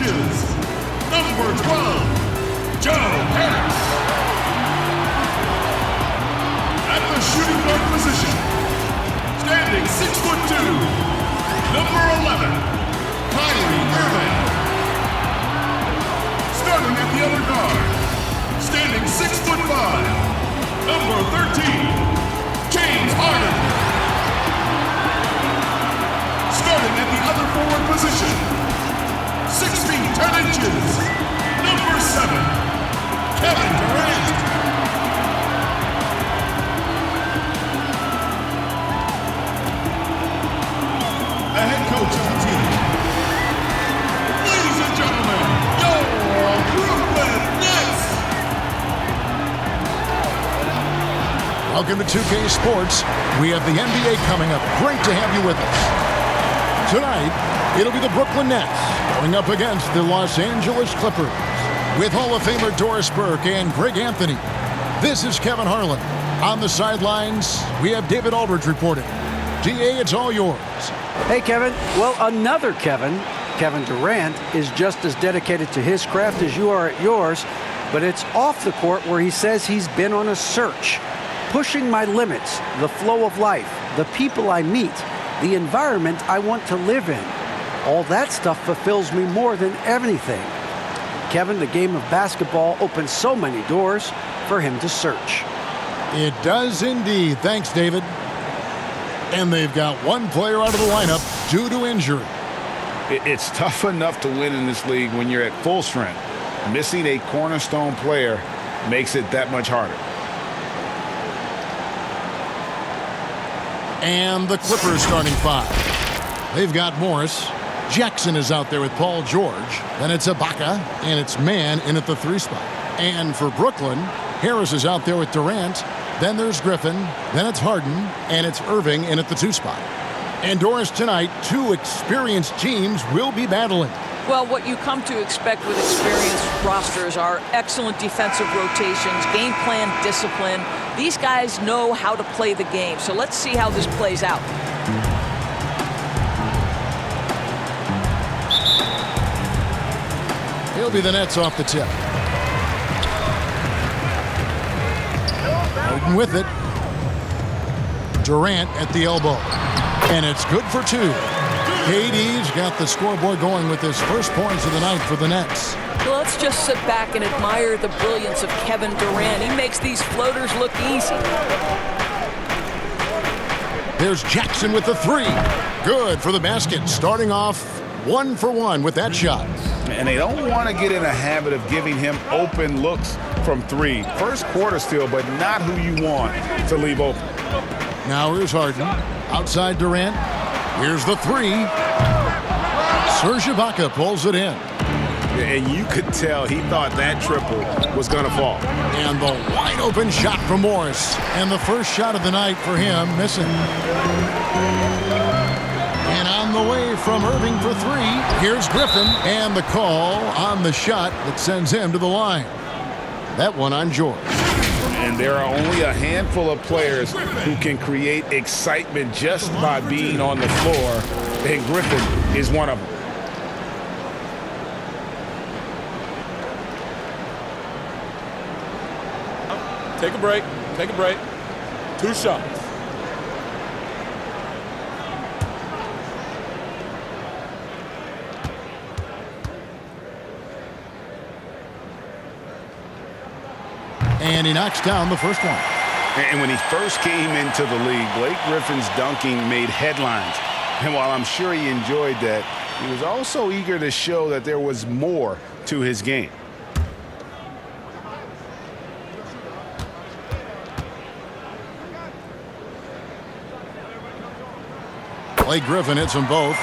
inches, number 12, Joe Harris. At the shooting guard position, standing 6'2", number 11, Kyrie Irving. Starting at the other guard, standing 6'5", number 13, James Harden. Starting at the other forward position, 6 feet 10 inches, number 7, Kevin Durant. The head coach of the team. Ladies and gentlemen, your Brooklyn Nets. Welcome to 2K Sports. We have the NBA coming up. Great to have you with us. Tonight, it'll be the Brooklyn Nets going up against the Los Angeles Clippers with Hall of Famer Doris Burke and Greg Anthony. This is Kevin Harlan. On the sidelines, we have David Aldridge reporting. DA, it's all yours. Hey, Kevin. Well, another Kevin, Kevin Durant, is just as dedicated to his craft as you are at yours, but it's off the court where he says he's been on a search, pushing my limits, the flow of life, the people I meet, the environment I want to live in. All that stuff fulfills me more than anything. Kevin, the game of basketball opens so many doors for him to search. It does indeed. Thanks, David. And they've got one player out of the lineup due to injury. It's tough enough to win in this league when you're at full strength. Missing a cornerstone player makes it that much harder. And the Clippers starting five. They've got Morris. Jackson is out there with Paul George. Then it's Ibaka, and it's Mann in at the 3 spot. And for Brooklyn, Harris is out there with Durant. Then there's Griffin, then it's Harden, and it's Irving in at the 2 spot. And Doris, tonight, 2 experienced teams will be battling. Well, what you come to expect with experienced rosters are excellent defensive rotations, game plan discipline. These guys know how to play the game, so let's see how this plays out. He'll be the Nets off the tip. With it, Durant at the elbow, and it's good for 2. KD's got the scoreboard going with his first points of the night for the Nets. Well, let's just sit back and admire the brilliance of Kevin Durant. He makes these floaters look easy. There's Jackson with the 3. Good for the basket, starting off 1 for 1 with that shot. And they don't want to get in a habit of giving him open looks from 3. First quarter still, but not who you want to leave open. Now here's Harden. Outside Durant. Here's the 3. Serge Ibaka pulls it in. And you could tell he thought that triple was going to fall. And the wide open shot from Morris. And the first shot of the night for him, missing. And on the way from Irving for 3, here's Griffin, and the call on the shot that sends him to the line. That one on George. And there are only a handful of players who can create excitement just by being on the floor, and Griffin is one of them. Take a break. Take a break. 2 shots. And he knocks down the first one. And when he first came into the league, Blake Griffin's dunking made headlines. And while I'm sure he enjoyed that, he was also eager to show that there was more to his game. Blake Griffin hits them both.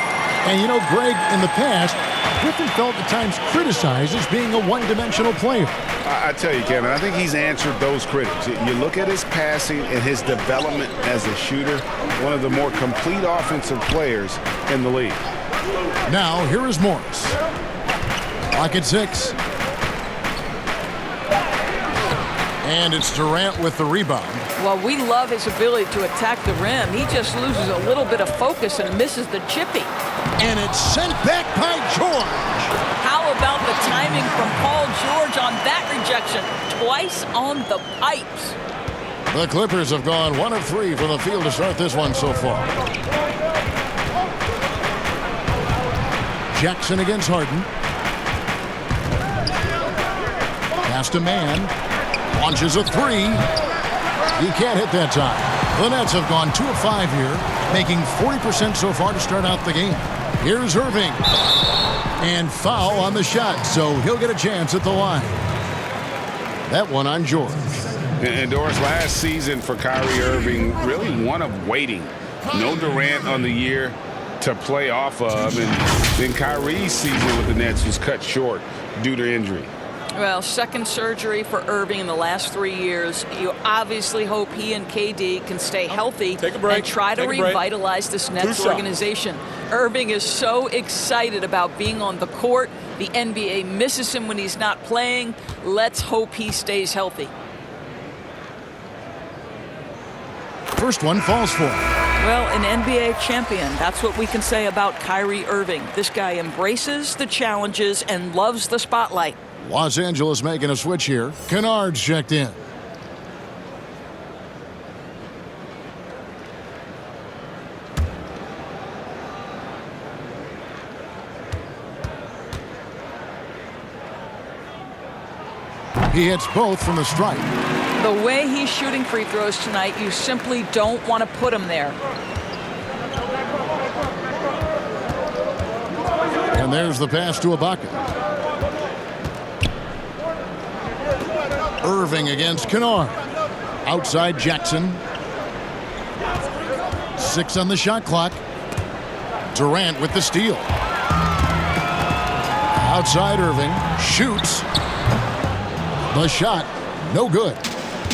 And you know, Greg, in the past, Griffin felt at times criticized as being a one-dimensional player. I tell you, Kevin, I think he's answered those critics. You look at his passing and his development as a shooter, one of the more complete offensive players in the league. Now, here is Morris. Clock at 6. And it's Durant with the rebound. Well, we love his ability to attack the rim. He just loses a little bit of focus and misses the chippy. And it's sent back by George. How about the timing from Paul George on that rejection? Twice on the pipes. The Clippers have gone 1 of 3 from the field to start this one so far. Jackson against Harden. Pass to man. Launches a 3. He can't hit that time. The Nets have gone 2 of 5 here, making 40% so far to start out the game. Here's Irving. And foul on the shot, so he'll get a chance at the line. That one on George. And Doris, last season for Kyrie Irving, really one of waiting. No Durant on the year to play off of, and then Kyrie's season with the Nets was cut short due to injury. Well, second surgery for Irving in the last 3 years. You obviously hope he and KD can stay healthy and try to revitalize this Nets organization. Irving is so excited about being on the court. The NBA misses him when he's not playing. Let's hope he stays healthy. First one falls for him. Well, an NBA champion. That's what we can say about Kyrie Irving. This guy embraces the challenges and loves the spotlight. Los Angeles making a switch here. Kennard's checked in. He hits both from the stripe. The way he's shooting free throws tonight, you simply don't want to put him there. And there's the pass to Ibaka. Irving against Kennard. Outside Jackson. 6 on the shot clock. Durant with the steal. Outside Irving. Shoots. The shot, no good.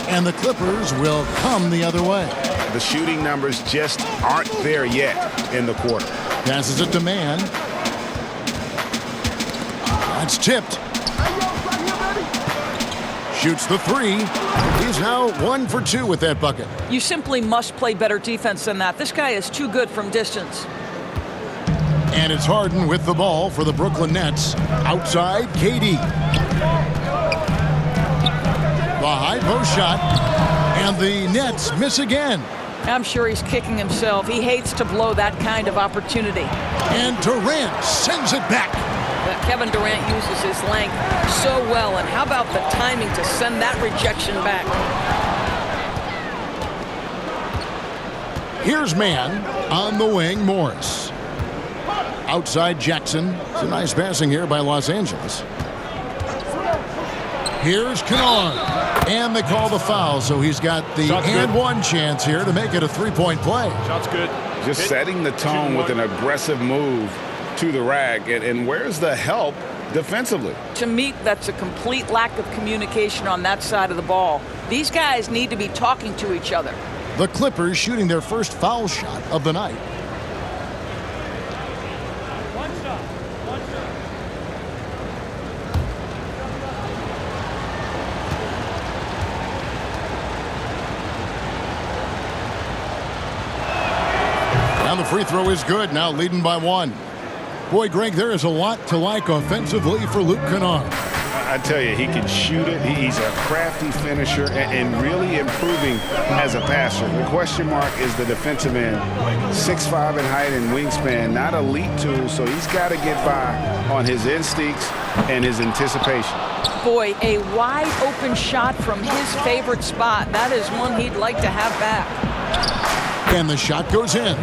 And the Clippers will come the other way. The shooting numbers just aren't there yet in the quarter. Passes it to man. That's tipped. Shoots the 3. He's now 1 for 2 with that bucket. You simply must play better defense than that. This guy is too good from distance. And it's Harden with the ball for the Brooklyn Nets. Outside, KD. The high post shot. And the Nets miss again. I'm sure he's kicking himself. He hates to blow that kind of opportunity. And Durant sends it back. Kevin Durant uses his length so well, and how about the timing to send that rejection back? Here's man on the wing, Morris. Outside Jackson. It's a nice passing here by Los Angeles. Here's Kennard. And they call the foul, so he's got the and one chance here to make it a 3-point play. Shot's good. Just setting the tone with an aggressive move to the rack. And where's the help defensively? To me, that's a complete lack of communication on that side of the ball. These guys need to be talking to each other. The Clippers shooting their first foul shot of the night. And the free throw is good, now leading by 1. Boy, Greg, there is a lot to like offensively for Luke Kennard. I tell you, he can shoot it. He's a crafty finisher and really improving as a passer. The question mark is the defensive end. 6'5" in height and wingspan, not elite tool, so he's got to get by on his instincts and his anticipation. Boy, a wide open shot from his favorite spot. That is one he'd like to have back. And the shot goes in.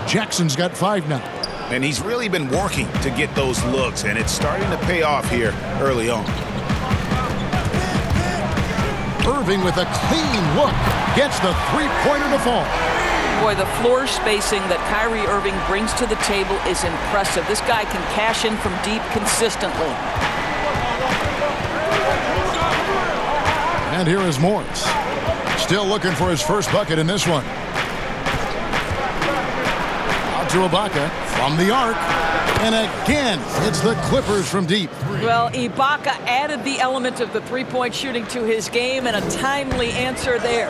Jackson's got 5 now. And he's really been working to get those looks, and it's starting to pay off here early on. Irving with a clean look gets the 3-pointer to fall. Boy, the floor spacing that Kyrie Irving brings to the table is impressive. This guy can cash in from deep consistently. And here is Morris. Still looking for his first bucket in this one. Out to Ibaka from the arc. And again, it's the Clippers from deep. Well, Ibaka added the element of the three-point shooting to his game, and a timely answer there.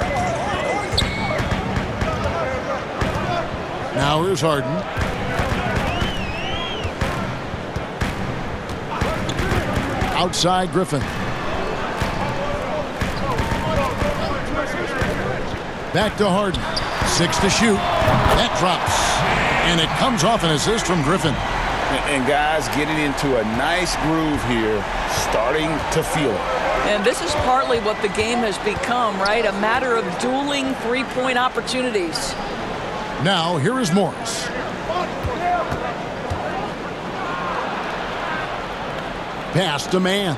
Now here's Harden. Outside Griffin. Back to Harden. 6 to shoot. That drops. And it comes off an assist from Griffin. And guys getting into a nice groove here, starting to feel it. And this is partly what the game has become, right? A matter of dueling three-point opportunities. Now, here is Morris. Pass to man.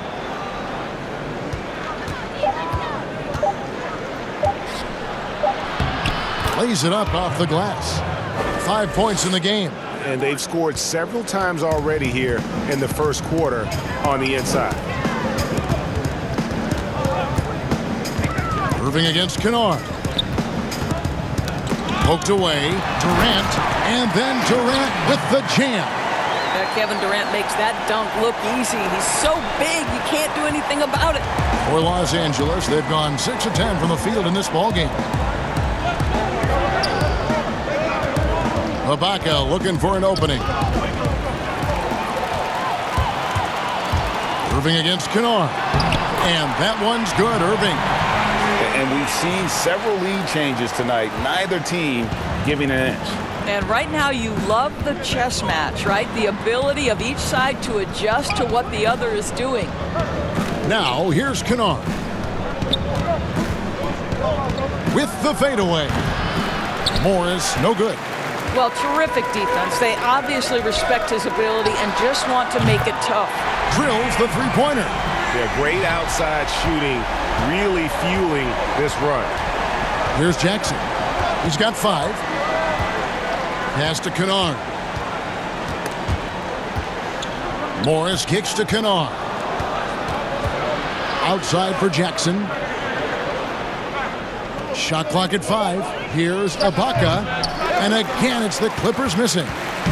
Lays it up off the glass. 5 points in the game. And they've scored several times already here in the first quarter on the inside. Irving against Kennard. Poked away. Durant. And then Durant with the jam. Kevin Durant makes that dunk look easy. He's so big, you can't do anything about it. For Los Angeles, they've gone 6 of 10 from the field in this ballgame. Ibaka looking for an opening. Irving against Kennard. And that one's good, Irving. And we've seen several lead changes tonight. Neither team giving an inch. And right now you love the chess match, right? The ability of each side to adjust to what the other is doing. Now here's Kennard. With the fadeaway. Morris, no good. Well, terrific defense. They obviously respect his ability and just want to make it tough. Drills the three-pointer. They're great outside shooting, really fueling this run. Here's Jackson. He's got 5. Pass to Kennard. Morris kicks to Kennard. Outside for Jackson. Shot clock at 5. Here's Ibaka. And again, it's the Clippers missing.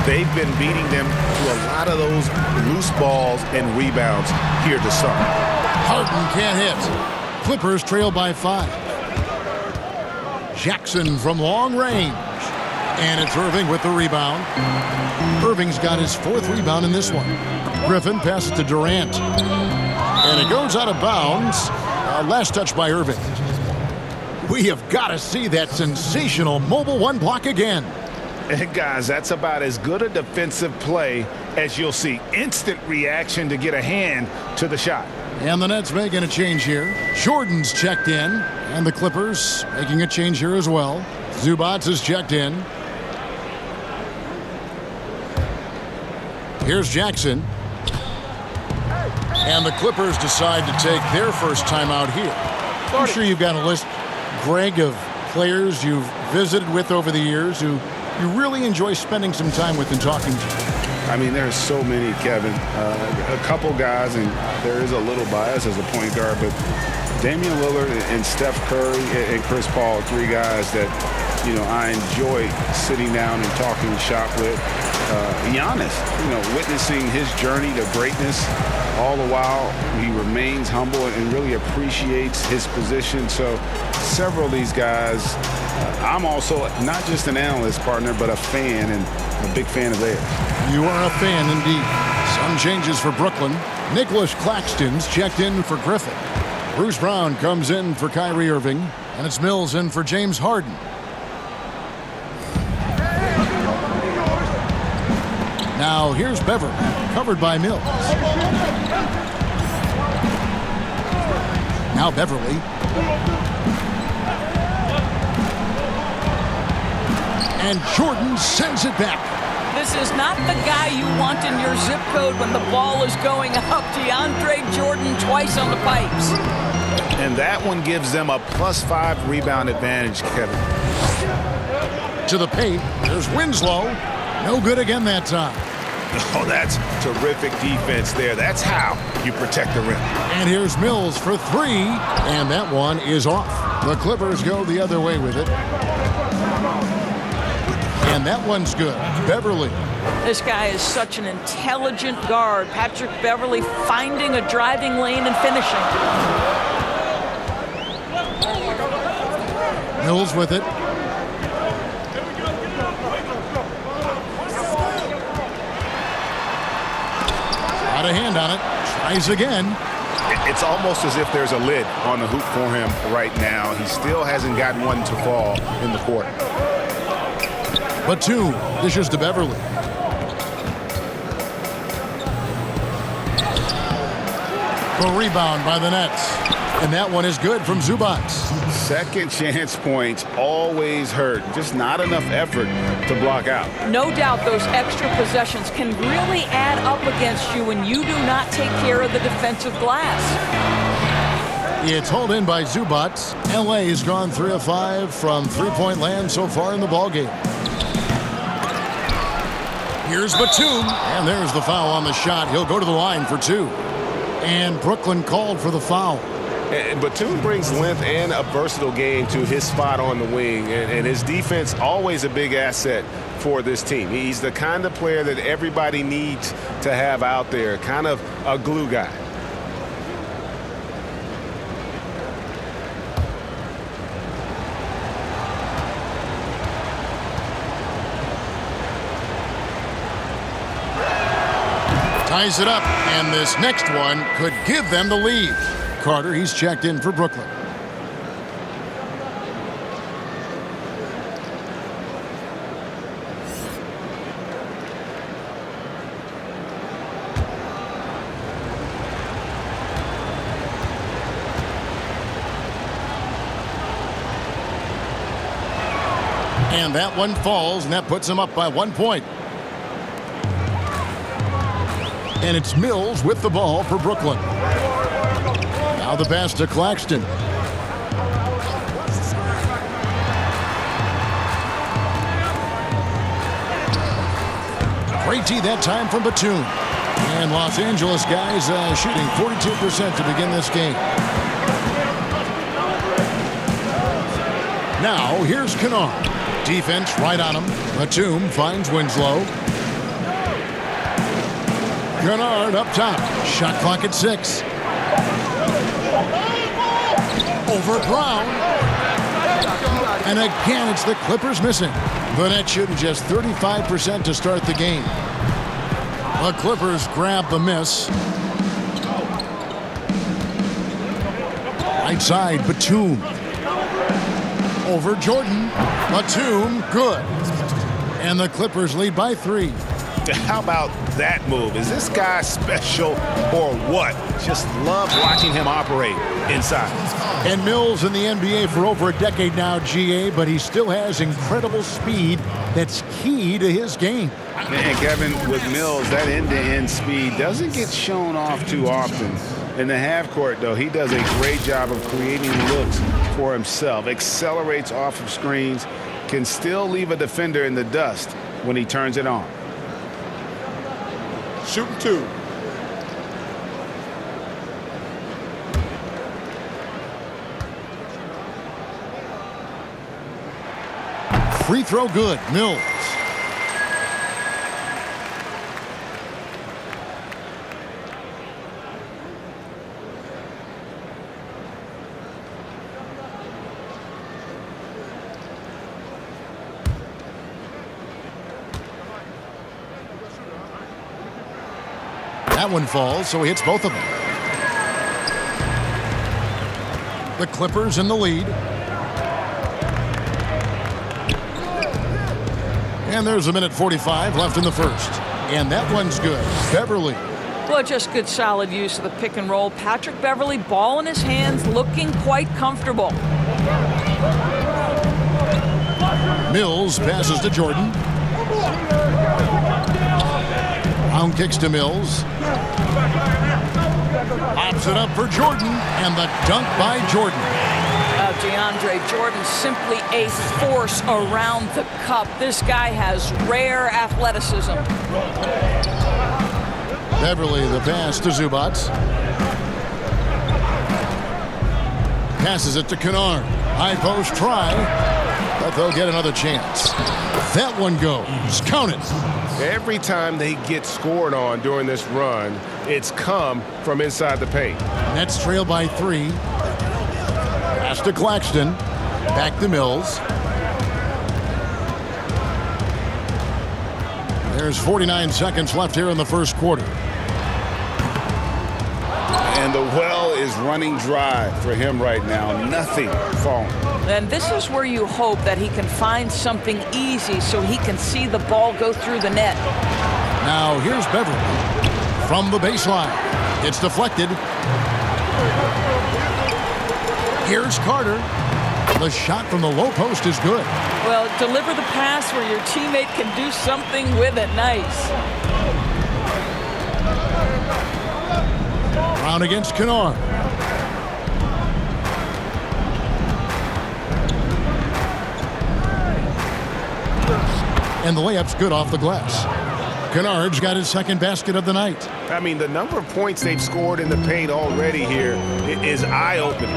They've been beating them to a lot of those loose balls and rebounds here to start. Harden can't hit. Clippers trail by 5. Jackson from long range. And it's Irving with the rebound. Irving's got his 4th rebound in this one. Griffin passes to Durant. And it goes out of bounds. Last touch by Irving. We have got to see that sensational mobile 1 block again. And guys, that's about as good a defensive play as you'll see. Instant reaction to get a hand to the shot. And the Nets making a change here. Jordan's checked in. And the Clippers making a change here as well. Zubats is checked in. Here's Jackson. And the Clippers decide to take their first timeout here. I'm sure you've got a list, Greg, of players you've visited with over the years who you really enjoy spending some time with and talking to. I mean, there's so many, Kevin. A couple guys, and there is a little bias as a point guard, but Damian Lillard and Steph Curry and Chris Paul, 3 guys that, you know, I enjoy sitting down and talking shop with. Giannis, you know, witnessing his journey to greatness, all the while he remains humble and really appreciates his position. So several of these guys, I'm also not just an analyst, partner, but a fan, and a big fan of theirs. You are a fan indeed. Some changes for Brooklyn. Nicholas Claxton's checked in for Griffin. Bruce Brown comes in for Kyrie Irving, and it's Mills in for James Harden. Now here's Beverly, covered by Mills. Now Beverly. And Jordan sends it back. This is not the guy you want in your zip code when the ball is going up. DeAndre Jordan twice on the pipes. And that one gives them a +5 rebound advantage, Kevin. To the paint, there's Winslow. No good again that time. Oh, that's terrific defense there. That's how you protect the rim. And here's Mills for 3, and that one is off. The Clippers go the other way with it. And that one's good. Beverly. This guy is such an intelligent guard. Patrick Beverly finding a driving lane and finishing. Mills with it. Got a hand on it. Tries again. It's almost as if there's a lid on the hoop for him right now. He still hasn't gotten one to fall in the quarter. Batum dishes to Beverly. The rebound by the Nets. And that one is good from Zubac. Second chance points always hurt. Just not enough effort to block out. No doubt those extra possessions can really add up against you when you do not take care of the defensive glass. It's hauled in by Zubac. LA has gone 3 of 5 from three-point land so far in the ballgame. Here's Batum, and there's the foul on the shot. He'll go to the line for 2. And Brooklyn called for the foul. And Batum brings length and a versatile game to his spot on the wing, and his defense always a big asset for this team. He's the kind of player that everybody needs to have out there, kind of a glue guy. Ties it up, and this next one could give them the lead. Carter, he's checked in for Brooklyn. And that one falls, and that puts him up by 1 point. And it's Mills with the ball for Brooklyn. Now the pass to Claxton. Great D that time from Batum. And Los Angeles guys shooting 42% to begin this game. Now here's Kennard. Defense right on him. Batum finds Winslow. Kennard up top. Shot clock at 6. Over Brown. And again, it's the Clippers missing. The Nets shooting just 35% to start the game. The Clippers grab the miss. Right side, Batum. Over Jordan. Batum, good. And the Clippers lead by 3. How about that move? Is this guy special or what? Just love watching him operate inside. And Mills in the NBA for over a decade now, GA, but he still has incredible speed that's key to his game. And Kevin, with Mills, that end-to-end speed doesn't get shown off too often. In the half court, though, he does a great job of creating looks for himself, accelerates off of screens, can still leave a defender in the dust when he turns it on. Shooting 2. Free throw good. Mills. That one falls, so he hits both of them. The Clippers in the lead. And there's 1:45 left in the first. And that one's good. Beverly. Well, just good solid use of the pick and roll. Patrick Beverly, ball in his hands, looking quite comfortable. Mills passes to Jordan. Brown kicks to Mills. Pops it up for Jordan, and the dunk by Jordan. DeAndre Jordan, simply a force around the cup. This guy has rare athleticism. Beverly, the pass to Zubac. Passes it to Kennard. High post try, but they'll get another chance. That one goes. Count it. Every time they get scored on during this run, it's come from inside the paint. Nets trail by 3. Pass to Claxton. Back to Mills. There's 49 seconds left here in the first quarter. the well is running dry for him right now. Nothing falling. And this is where you hope that he can find something easy so he can see the ball go through the net. Now here's Beverly from the baseline. It's deflected. Here's Carter. The shot from the low post is good. Well, deliver the pass where your teammate can do something with it. Nice. Brown against Kennard. And the layup's good off the glass. Kennard's got his second basket of the night. I mean, the number of points they've scored in the paint already here is eye-opening.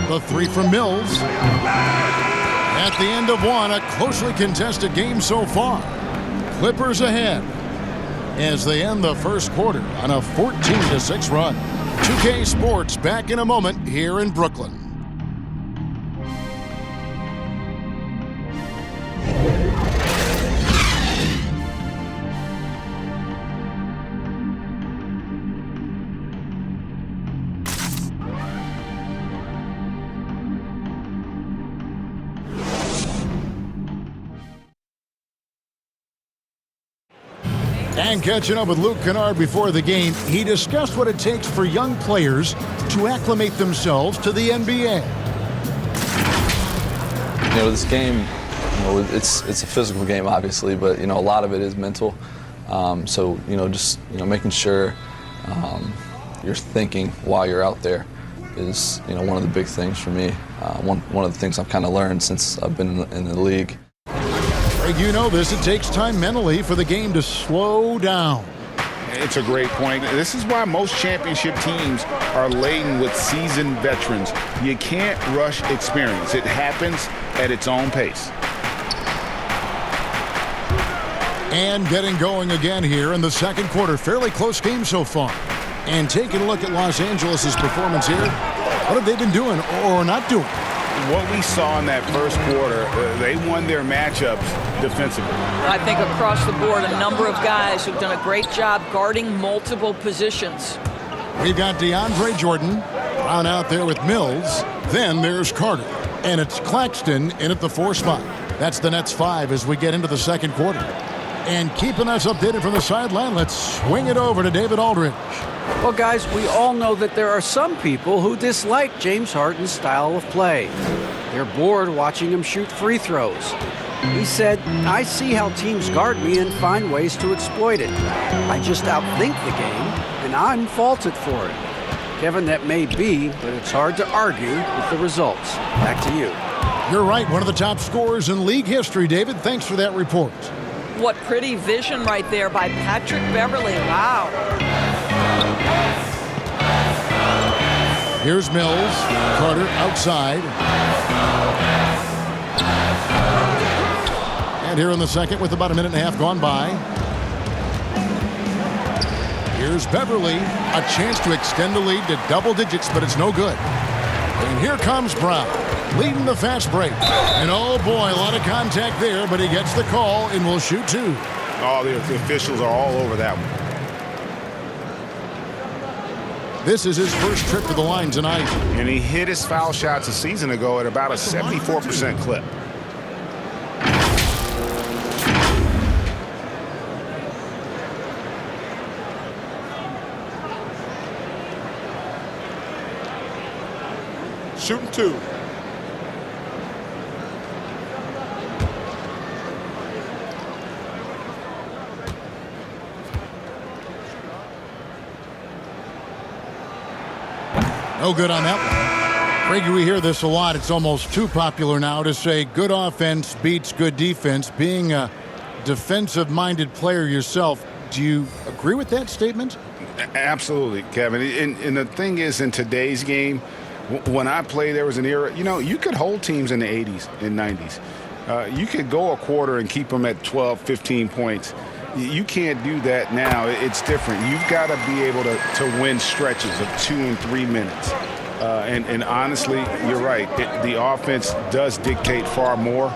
The three from Mills. At the end of one, a closely contested game so far. Clippers ahead as they end the first quarter on a 14-6 run. 2K Sports back in a moment here in Brooklyn. And catching up with Luke Kennard before the game, he discussed what it takes for young players to acclimate themselves to the NBA. You know, this game, it's a physical game, obviously, but, a lot of it is mental. So, just, making sure you're thinking while you're out there is, one of the big things for me. One of the things I've kind of learned since I've been in the league. You know this, it takes time mentally for the game to slow down. It's a great point. This is why most championship teams are laden with seasoned veterans. You can't rush experience. It happens at its own pace. And getting going again here in the second quarter. Fairly close game so far. And taking a look at Los Angeles' performance here. What have they been doing or not doing? What we saw in that first quarter, they won their matchups defensively. I think across the board, a number of guys who've done a great job guarding multiple positions. We've got DeAndre Jordan, Brown out there with Mills. Then there's Carter. And it's Claxton in at the 4 spot. That's the Nets 5 as we get into the second quarter. And keeping us updated from the sideline, let's swing it over to David Aldridge. Well, guys, we all know that there are some people who dislike James Harden's style of play. They're bored watching him shoot free throws. He said, "I see how teams guard me and find ways to exploit it. I just outthink the game, and I'm faulted for it." Kevin, that may be, but it's hard to argue with the results. Back to you. You're right, one of the top scorers in league history, David. Thanks for that report. What pretty vision right there by Patrick Beverly. Wow. Here's Mills. Carter outside. And here in the second with about a minute and a half gone by. Here's Beverly. A chance to extend the lead to double digits, but it's no good. And here comes Brown, leading the fast break. And oh boy, a lot of contact there, but he gets the call and will shoot 2. Oh, the officials are all over that one. This is his first trip to the line tonight. And he hit his foul shots a season ago at about a 74% clip. Shooting 2. No good on that one. Frankie, we hear this a lot. It's almost too popular now to say good offense beats good defense. Being a defensive-minded player yourself, do you agree with that statement? Absolutely, Kevin. And the thing is, in today's game, when I played, there was an era, you could hold teams in the 80s and 90s. You could go a quarter and keep them at 12, 15 points. You can't do that now. It's different. You've got to be able to win stretches of 2 and 3 minutes. And honestly, you're right. The offense does dictate far more,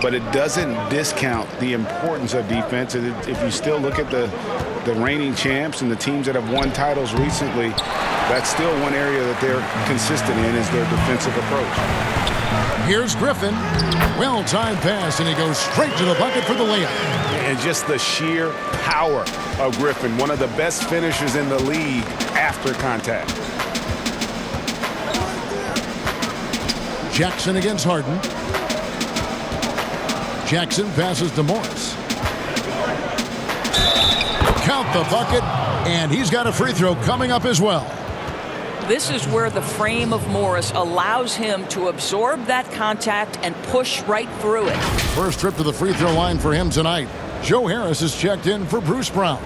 but it doesn't discount the importance of defense. If you still look at the reigning champs and the teams that have won titles recently, that's still one area that they're consistent in is their defensive approach. Here's Griffin. Well-timed pass, and he goes straight to the bucket for the layup. And just the sheer power of Griffin, one of the best finishers in the league after contact. Jackson against Harden. Jackson passes to Morris. Count the bucket, and he's got a free throw coming up as well. This is where the frame of Morris allows him to absorb that contact and push right through it. First trip to the free throw line for him tonight. Joe Harris is checked in for Bruce Brown.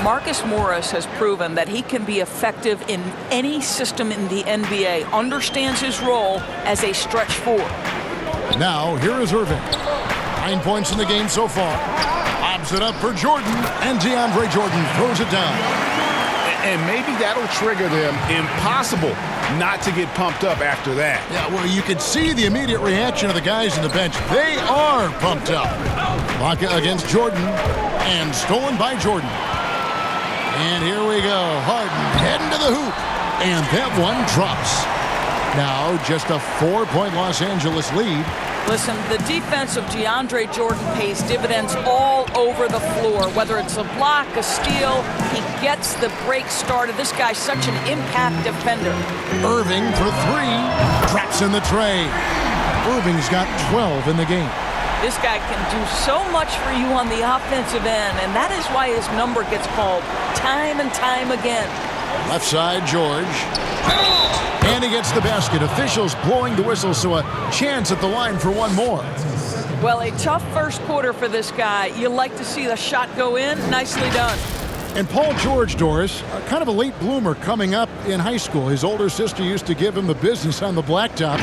Marcus Morris has proven that he can be effective in any system in the NBA, understands his role as a stretch four. Now, here is Irving. 9 points in the game so far. Lobs it up for Jordan, and DeAndre Jordan throws it down. And maybe that'll trigger them. Impossible not to get pumped up after that. Yeah, well, you can see the immediate reaction of the guys on the bench. They are pumped up. Baca against Jordan, and stolen by Jordan. And here we go. Harden heading to the hoop. And that one drops. Now just a 4-point Los Angeles lead. Listen, the defense of DeAndre Jordan pays dividends all over the floor. Whether it's a block, a steal, he gets the break started. This guy's such an impact defender. Irving for three. Traps in the tray. Irving's got 12 in the game. This guy can do so much for you on the offensive end, and that is why his number gets called time and time again. Left side, George. And he gets the basket. Officials blowing the whistle, so a chance at the line for one more. Well, a tough first quarter for this guy. You like to see the shot go in. Nicely done. And Paul George, Doris, kind of a late bloomer coming up in high school. His older sister used to give him the business on the blacktop.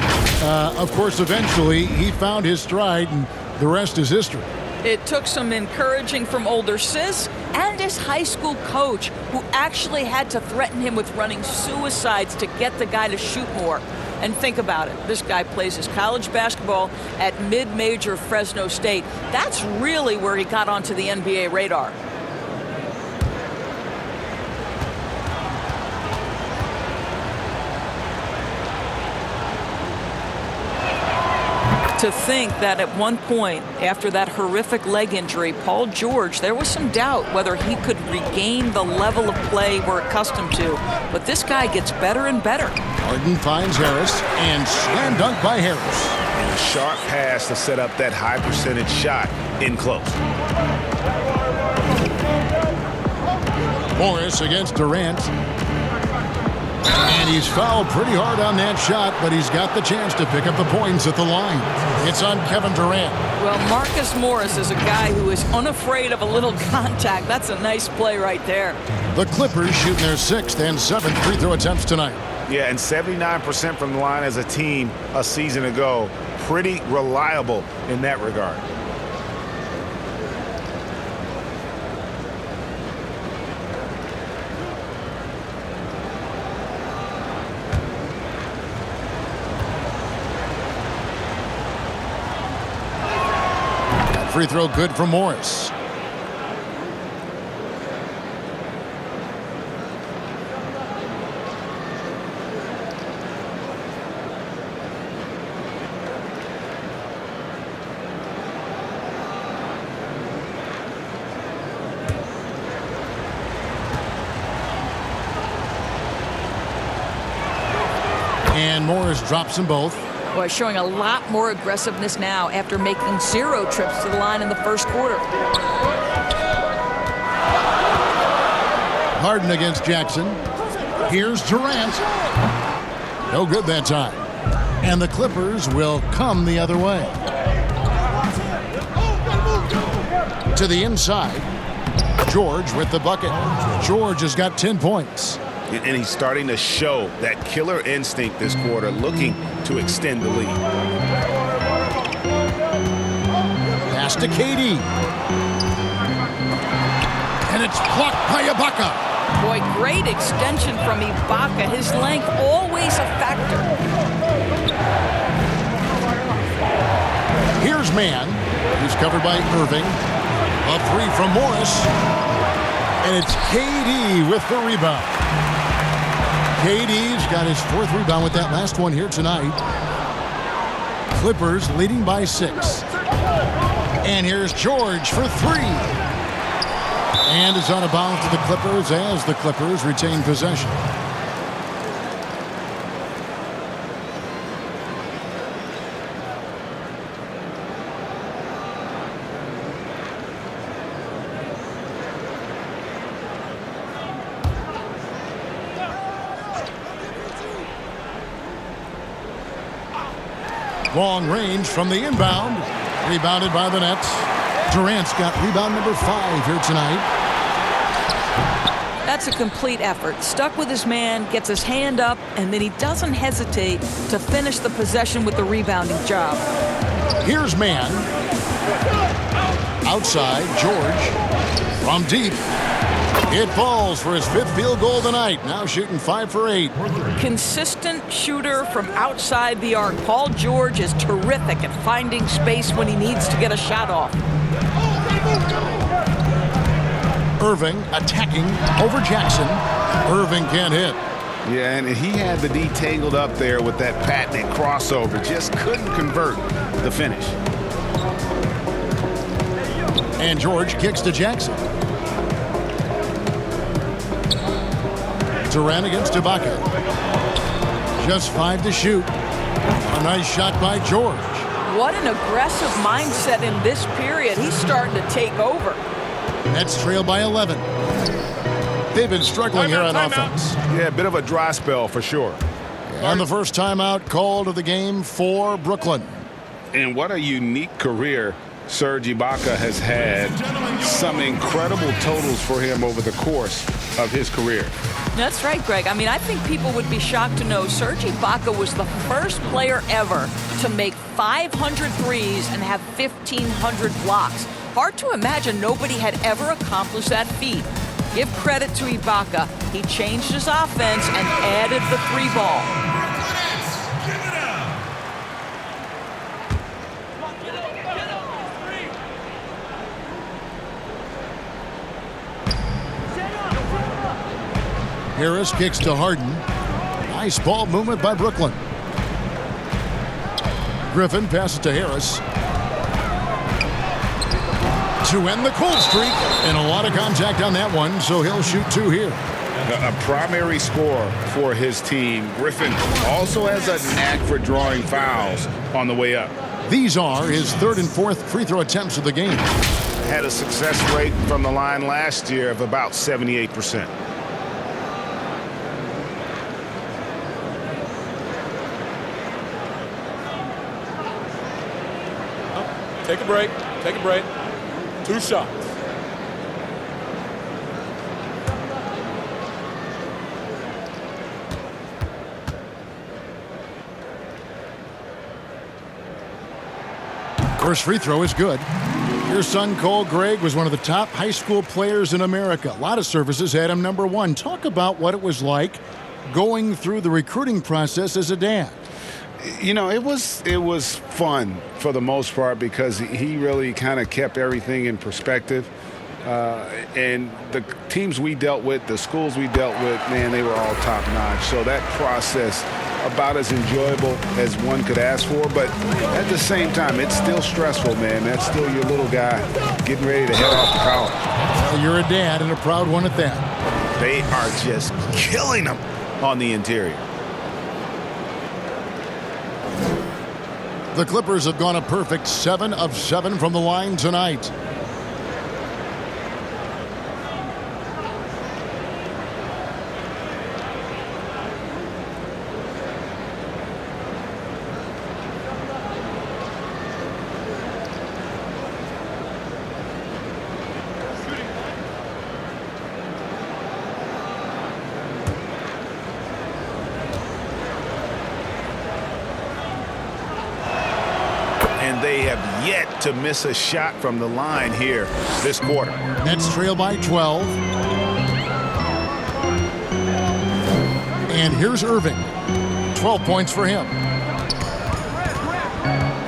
Of course, eventually, he found his stride, and the rest is history. It took some encouraging from older sis and his high school coach, who actually had to threaten him with running suicides to get the guy to shoot more. And think about it. This guy plays his college basketball at mid-major Fresno State. That's really where he got onto the NBA radar. To think that at one point, after that horrific leg injury, Paul George, there was some doubt whether he could regain the level of play we're accustomed to. But this guy gets better and better. Harden finds Harris, and slam dunk by Harris. And a sharp pass to set up that high percentage shot in close. Morris against Durant. And he's fouled pretty hard on that shot, but he's got the chance to pick up the points at the line. It's on Kevin Durant. Well, Marcus Morris is a guy who is unafraid of a little contact. That's a nice play right there. The Clippers shooting their 6th and 7th free throw attempts tonight. Yeah, and 79% from the line as a team a season ago. Pretty reliable in that regard. Free throw good for Morris. And Morris drops them both. Boy, showing a lot more aggressiveness now after making 0 trips to the line in the first quarter. Harden against Jackson. Here's Durant. No good that time. And the Clippers will come the other way. To the inside. George with the bucket. George has got 10 points. And he's starting to show that killer instinct this quarter, looking to extend the lead. Pass to KD. And it's blocked by Ibaka. Boy, great extension from Ibaka. His length always a factor. Here's Mann. He's covered by Irving. A three from Morris. And it's KD with the rebound. KD's got his 4th rebound with that last one here tonight. Clippers leading by 6. And here's George for 3. And it's out of bounds to the Clippers as the Clippers retain possession. Long range from the inbound. Rebounded by the Nets. Durant's got rebound number 5 here tonight. That's a complete effort. Stuck with his man, gets his hand up, and then he doesn't hesitate to finish the possession with the rebounding job. Here's Mann. Outside, George. From deep. It falls for his 5th field goal tonight. Now shooting 5 for 8. Consistent shooter from outside the arc. Paul George is terrific at finding space when he needs to get a shot off. Irving attacking over Jackson. Irving can't hit. Yeah, and he had the D tangled up there with that patented crossover. Just couldn't convert the finish. And George kicks to Jackson. Durant against Ibaka. Just 5 to shoot. A nice shot by George. What an aggressive mindset in this period. He's starting to take over. Nets trail by 11. They've been struggling here on offense. Yeah, a bit of a dry spell for sure. And the first timeout called of the game for Brooklyn. And what a unique career Serge Ibaka has had. Some incredible totals for him over the course of his career. That's right, Greg. I mean, I think people would be shocked to know Serge Ibaka was the first player ever to make 500 threes and have 1,500 blocks. Hard to imagine nobody had ever accomplished that feat. Give credit to Ibaka. He changed his offense and added the 3-ball. Harris kicks to Harden. Nice ball movement by Brooklyn. Griffin passes to Harris. To end the cold streak. And a lot of contact on that one, so he'll shoot 2 here. A primary scorer for his team. Griffin also has a knack for drawing fouls on the way up. These are his 3rd and 4th free throw attempts of the game. Had a success rate from the line last year of about 78%. Take a break. Take a break. 2 shots. First free throw is good. Your son, Cole Gregg, was one of the top high school players in America. A lot of services had him number 1. Talk about what it was like going through the recruiting process as a dad. You know, it was fun for the most part because he really kind of kept everything in perspective. And the teams we dealt with, the schools we dealt with, man, they were all top-notch. So that process, about as enjoyable as one could ask for. But at the same time, it's still stressful, man. That's still your little guy getting ready to head off to college. Well, you're a dad and a proud one at that. They are just killing them on the interior. The Clippers have gone a perfect 7 of 7 from the line tonight. they have yet to miss a shot from the line here this quarter. Nets trail by 12. And here's Irving. 12 points for him.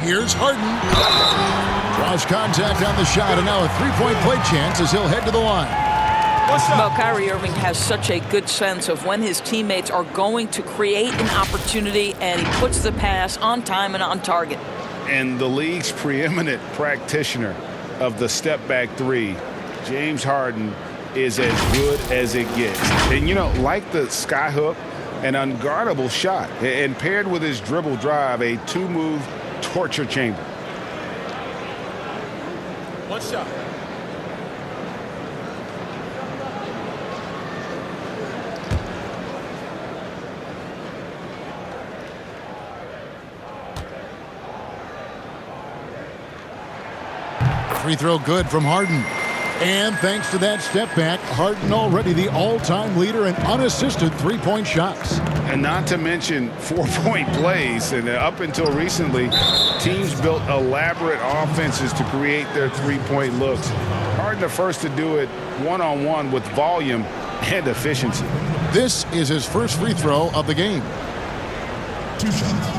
Here's Harden. Draws contact on the shot, and now a three-point play chance as he'll head to the line. Well, Kyrie Irving has such a good sense of when his teammates are going to create an opportunity, and he puts the pass on time and on target. And the league's preeminent practitioner of the step-back three, James Harden, is as good as it gets. And, you know, like the skyhook, an unguardable shot, and paired with his dribble drive, a two-move torture chamber. One shot. Free throw good from Harden. And thanks to that step back, Harden already the all-time leader in unassisted three-point shots. And not to mention four-point plays. And up until recently, teams built elaborate offenses to create their three-point looks. Harden the first to do it one-on-one with volume and efficiency. This is his first free throw of the game. 2 shots.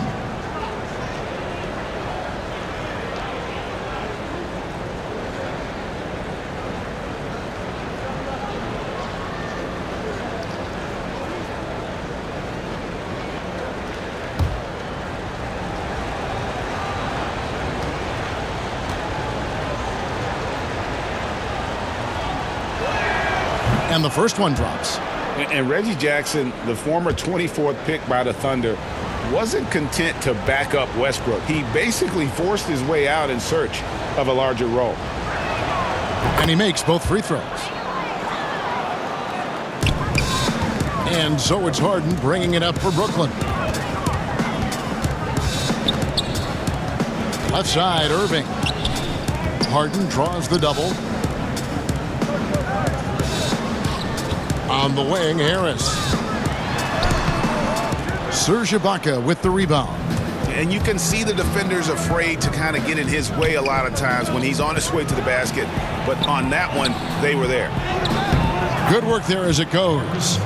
And the first one drops. And Reggie Jackson, the former 24th pick by the Thunder, wasn't content to back up Westbrook. He basically forced his way out in search of a larger role. And he makes both free throws. And so it's Harden bringing it up for Brooklyn. Left side, Irving. Harden draws the double. On the wing, Harris. Serge Ibaka with the rebound. And you can see the defenders afraid to kind of get in his way a lot of times when he's on his way to the basket. But on that one, they were there. Good work there as it goes.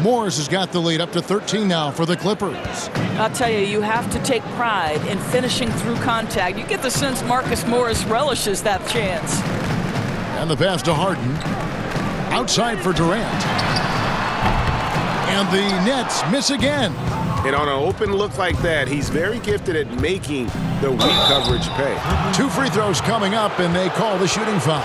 Morris has got the lead up to 13 now for the Clippers. I'll tell you, you have to take pride in finishing through contact. You get the sense Marcus Morris relishes that chance. And the pass to Harden. Outside for Durant. And the Nets miss again. And on an open look like that, he's very gifted at making the weak coverage pay. 2 free throws coming up, and they call the shooting foul.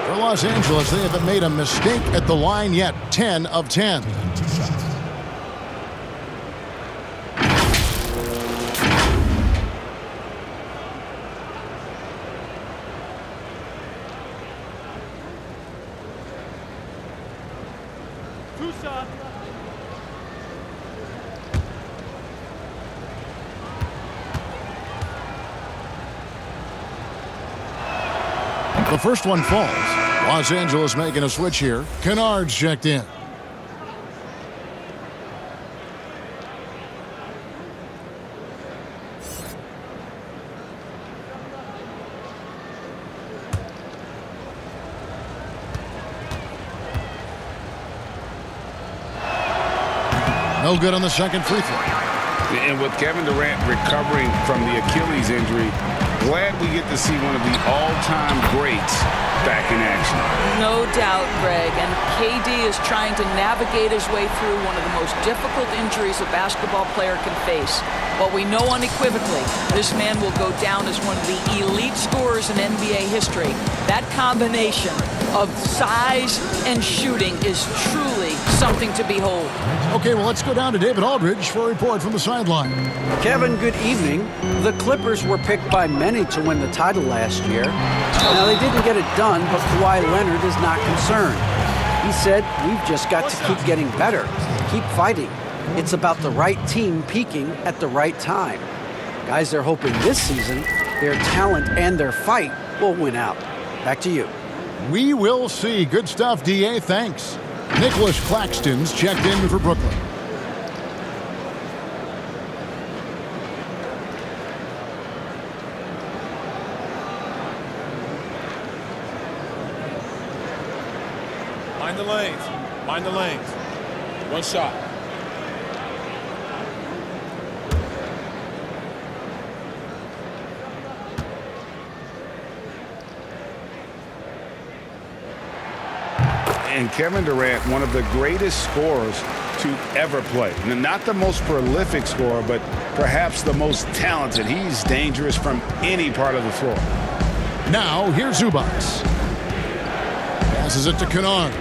For Los Angeles, they haven't made a mistake at the line yet. 10 of 10. 2 shots. The first one falls. Los Angeles making a switch here. Kennard's checked in. No good on the second free throw. And with Kevin Durant recovering from the Achilles injury, glad we get to see one of the all-time greats back in action. No doubt, Greg. And KD is trying to navigate his way through one of the most difficult injuries a basketball player can face. But we know unequivocally this man will go down as one of the elite scorers in NBA history. That combination of size and shooting is truly something to behold. Okay, well, let's go down to David Aldridge for a report from the sideline. Kevin, good evening. The Clippers were picked by many to win the title last year. Now, they didn't get it done, but Kawhi Leonard is not concerned. He said, "We've just got to keep getting better, keep fighting. It's about the right team peaking at the right time." Guys, they're hoping this season their talent and their fight will win out. Back to you. We will see. Good stuff, D.A. Thanks. Nicholas Claxton's checked in for Brooklyn. Mind the lanes. Mind the lanes. One shot. And Kevin Durant, one of the greatest scorers to ever play. Not the most prolific scorer, but perhaps the most talented. He's dangerous from any part of the floor. Now, here's Zubac. Passes it to Kennard.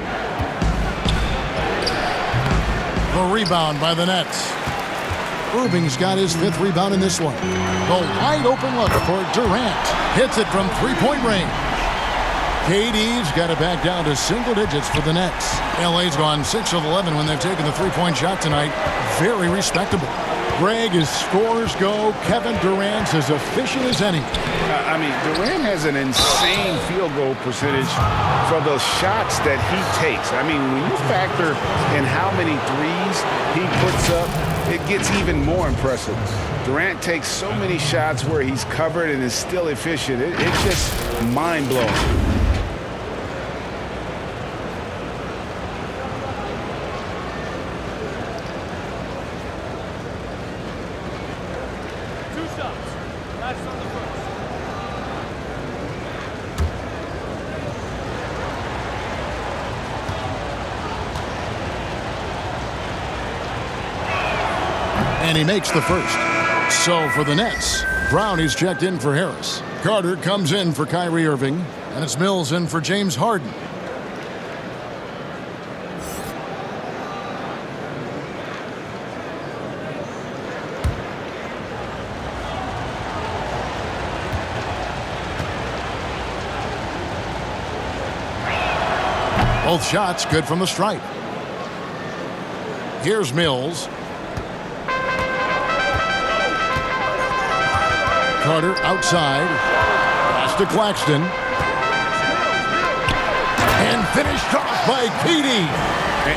The rebound by the Nets. Irving's got his 5th rebound in this one. The wide open look for Durant. Hits it from three-point range. KD's got it back down to single digits for the Nets. LA's gone 6 of 11 when they've taken the three-point shot tonight. Very respectable. Greg, as scores go, Kevin Durant's as efficient as any. I mean, Durant has an insane field goal percentage for those shots that he takes. I mean, when you factor in how many threes he puts up, it gets even more impressive. Durant takes so many shots where he's covered and is still efficient. It's just mind-blowing. And he makes the first. So for the Nets, Brown is checked in for Harris. Carter comes in for Kyrie Irving. And it's Mills in for James Harden. Both shots good from the stripe. Here's Mills. Carter outside. Pass to Claxton. And finished off by KD.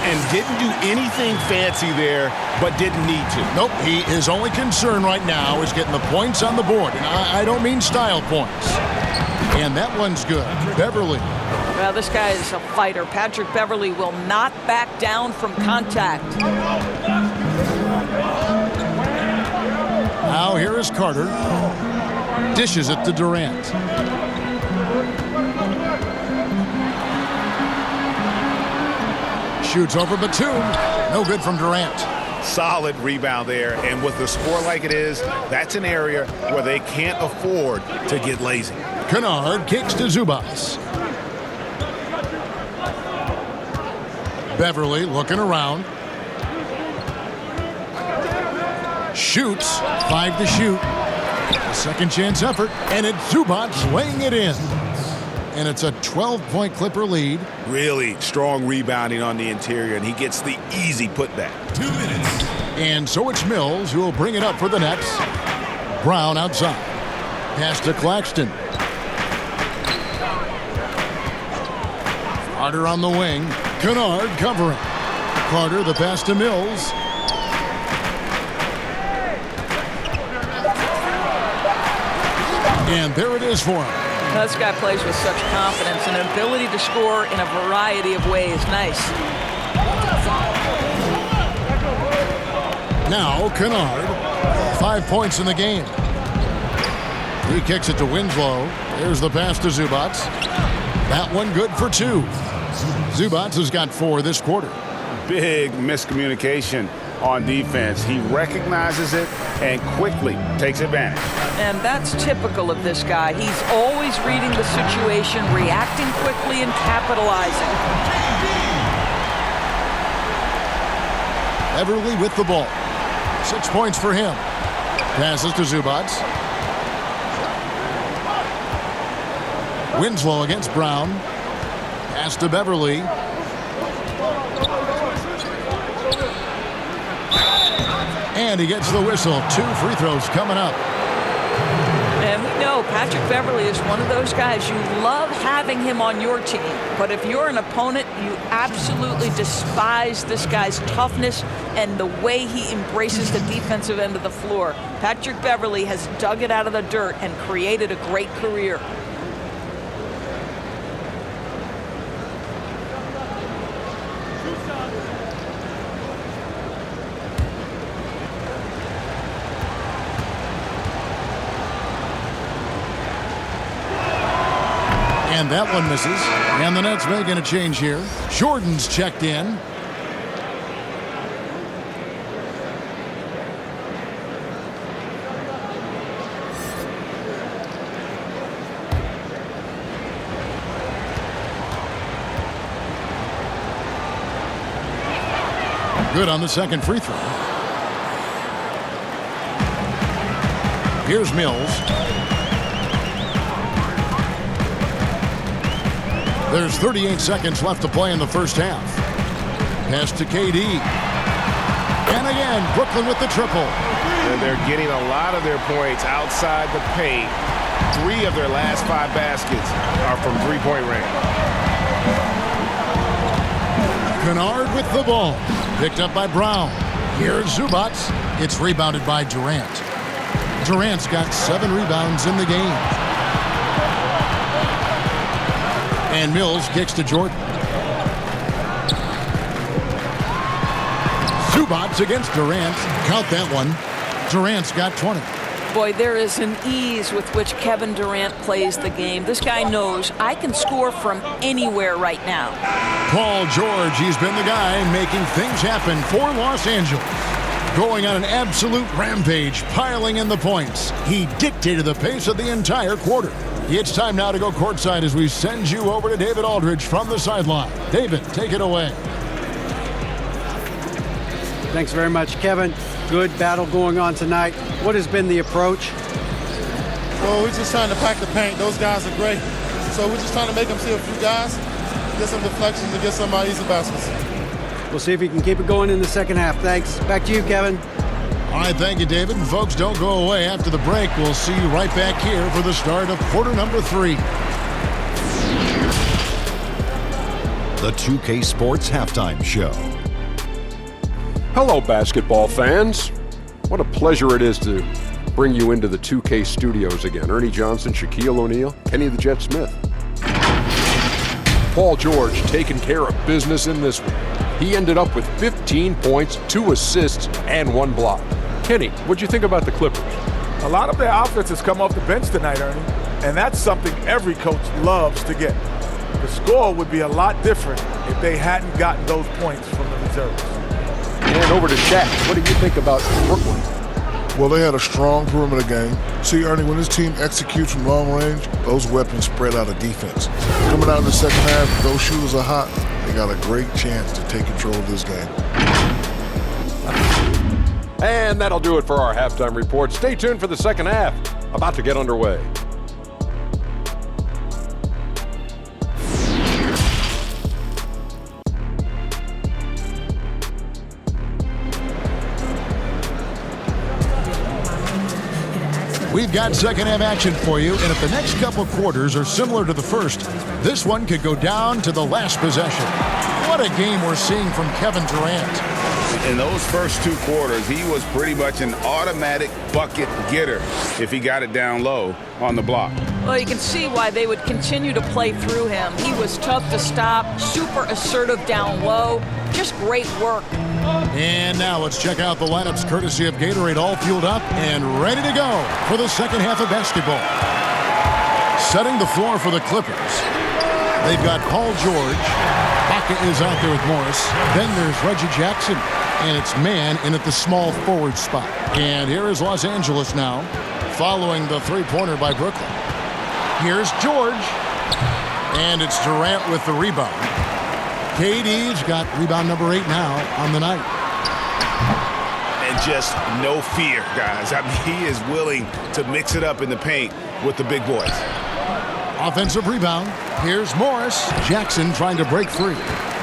And didn't do anything fancy there, but didn't need to. Nope, his only concern right now is getting the points on the board. And I don't mean style points. And that one's good. Beverly. Well, this guy is a fighter. Patrick Beverly will not back down from contact. Now here is Carter. Dishes it to Durant. Shoots over Batum. No good from Durant. Solid rebound there. And with the score like it is, that's an area where they can't afford to get lazy. Kennard kicks to Zubac. Beverly looking around. Shoots. 5 to shoot. A second chance effort. And it's Zubac laying it in. And it's a 12-point Clipper lead. Really strong rebounding on the interior, and he gets the easy putback. 2 minutes. And so it's Mills who will bring it up for the Nets. Brown outside. Pass to Claxton. Carter on the wing. Kennard covering. Carter the pass to Mills. And there it is for him. This guy plays with such confidence and an ability to score in a variety of ways. Nice. Now Kennard. 5 points in the game. He kicks it to Winslow. There's the pass to Zubac. That one good for 2. Zubac has got 4 this quarter. Big miscommunication on defense. He recognizes it and quickly takes advantage. And that's typical of this guy. He's always reading the situation, reacting quickly, and capitalizing. Beverly with the ball. 6 points for him. Passes to Zubac. Winslow against Brown. Pass to Beverly. And he gets the whistle. 2 free throws coming up. And we know Patrick Beverly is one of those guys you love having him on your team. But if you're an opponent, you absolutely despise this guy's toughness and the way he embraces the defensive end of the floor. Patrick Beverly has dug it out of the dirt and created a great career. And that one misses. And the Nets making a change here. Jordan's checked in. Good on the second free throw. Here's Mills. There's 38 seconds left to play in the first half. Pass to KD. And again, Brooklyn with the triple. And they're getting a lot of their points outside the paint. 3 of their last 5 baskets are from three-point range. Kennard with the ball. Picked up by Brown. Here's Zubac. It's rebounded by Durant. Durant's got 7 rebounds in the game. And Mills kicks to Jordan. Zubac against Durant. Count that one. Durant's got 20. Boy, there is an ease with which Kevin Durant plays the game. This guy knows I can score from anywhere right now. Paul George, he's been the guy making things happen for Los Angeles. Going on an absolute rampage, piling in the points. He dictated the pace of the entire quarter. It's time now to go courtside as we send you over to David Aldridge from the sideline. David, take it away. Thanks very much, Kevin. Good battle going on tonight. What has been the approach? Well, we're just trying to pack the paint. Those guys are great. So we're just trying to make them see a few guys, get some deflections, and get some easy baskets. We'll see if he can keep it going in the second half. Thanks. Back to you, Kevin. All right, thank you, David. And folks, don't go away. After the break, we'll see you right back here for the start of quarter number 3. The 2K Sports Halftime Show. Hello, basketball fans. What a pleasure it is to bring you into the 2K studios again. Ernie Johnson, Shaquille O'Neal, Kenny the Jet Smith. Paul George taking care of business in this one. He ended up with 15 points, 2 assists, and 1 block. Kenny, what'd you think about the Clippers? A lot of their offense has come off the bench tonight, Ernie, and that's something every coach loves to get. The score would be a lot different if they hadn't gotten those points from the reserves. And over to Shaq. What do you think about Brooklyn? Well, they had a strong perimeter game. See, Ernie, when this team executes from long range, those weapons spread out of defense. Coming out in the second half, if those shooters are hot, they got a great chance to take control of this game. And that'll do it for our halftime report. Stay tuned for the second half. About to get underway. We've got second half action for you, and if the next couple quarters are similar to the first, this one could go down to the last possession. What a game we're seeing from Kevin Durant. In those first 2 quarters, he was pretty much an automatic bucket getter if he got it down low on the block. Well, you can see why they would continue to play through him. He was tough to stop, super assertive down low, just great work. And now let's check out the lineups courtesy of Gatorade, all fueled up and ready to go for the second half of basketball. Setting the floor for the Clippers. They've got Paul George. Baca is out there with Morris. Then there's Reggie Jackson. And it's man in at the small forward spot. And here is Los Angeles now, following the three-pointer by Brooklyn. Here's George. And it's Durant with the rebound. KD's got rebound number 8 now on the night. And just no fear, guys. I mean, he is willing to mix it up in the paint with the big boys. Offensive rebound. Here's Morris. Jackson trying to break free.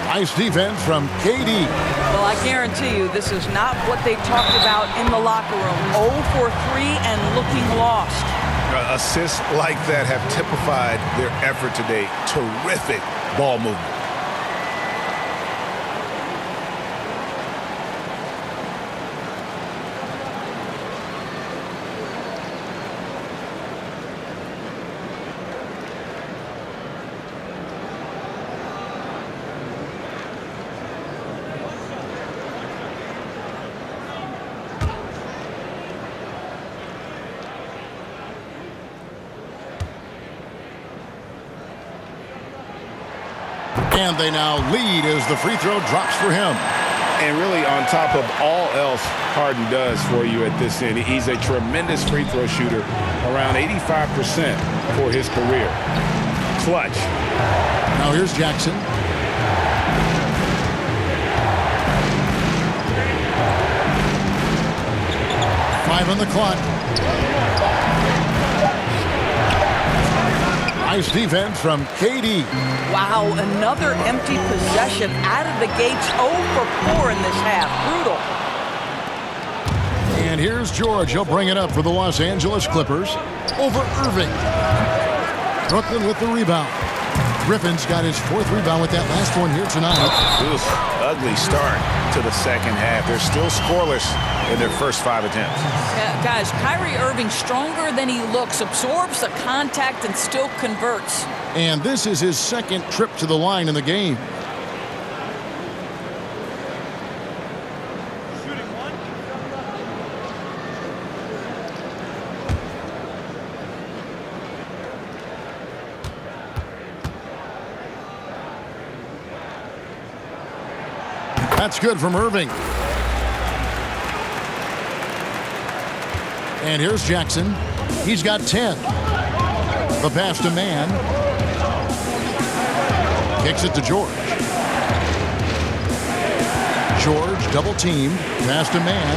Nice defense from KD. Well, I guarantee you this is not what they talked about in the locker room. 0 for 3 and looking lost. Assists like that have typified their effort today. Terrific ball movement. And they now lead as the free throw drops for him. And really, on top of all else Harden does for you at this end, he's a tremendous free throw shooter, around 85% for his career. Clutch. Now here's Jackson. Five on the clock. Nice defense from KD. Wow, another empty possession out of the gates. 0 for 4 in this half. Brutal. And here's George. He'll bring it up for the Los Angeles Clippers over Irving. Brooklyn with the rebound. Griffin's got his 4th rebound with that last one here tonight. Oof, ugly start to the second half. They're still scoreless in their first 5 attempts. Guys, Kyrie Irving stronger than he looks, absorbs the contact and still converts. And this is his 2nd trip to the line in the game. That's good from Irving. And here's Jackson. He's got 10. The pass to Man. Kicks it to George. George double teamed. Pass to Man.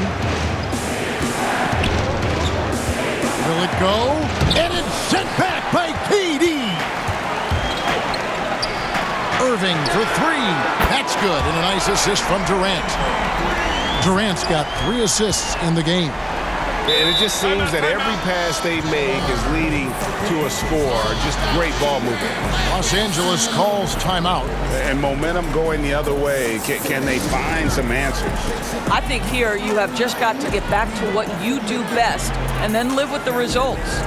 Will it go? And it's sent back by KD. Irving for 3. That's good. And a nice assist from Durant. Durant's got 3 assists in the game. And it just seems that every pass they make is leading to a score. Just great ball movement. Los Angeles calls timeout. And momentum going the other way. Can they find some answers? I think here you have just got to get back to what you do best and then live with the results.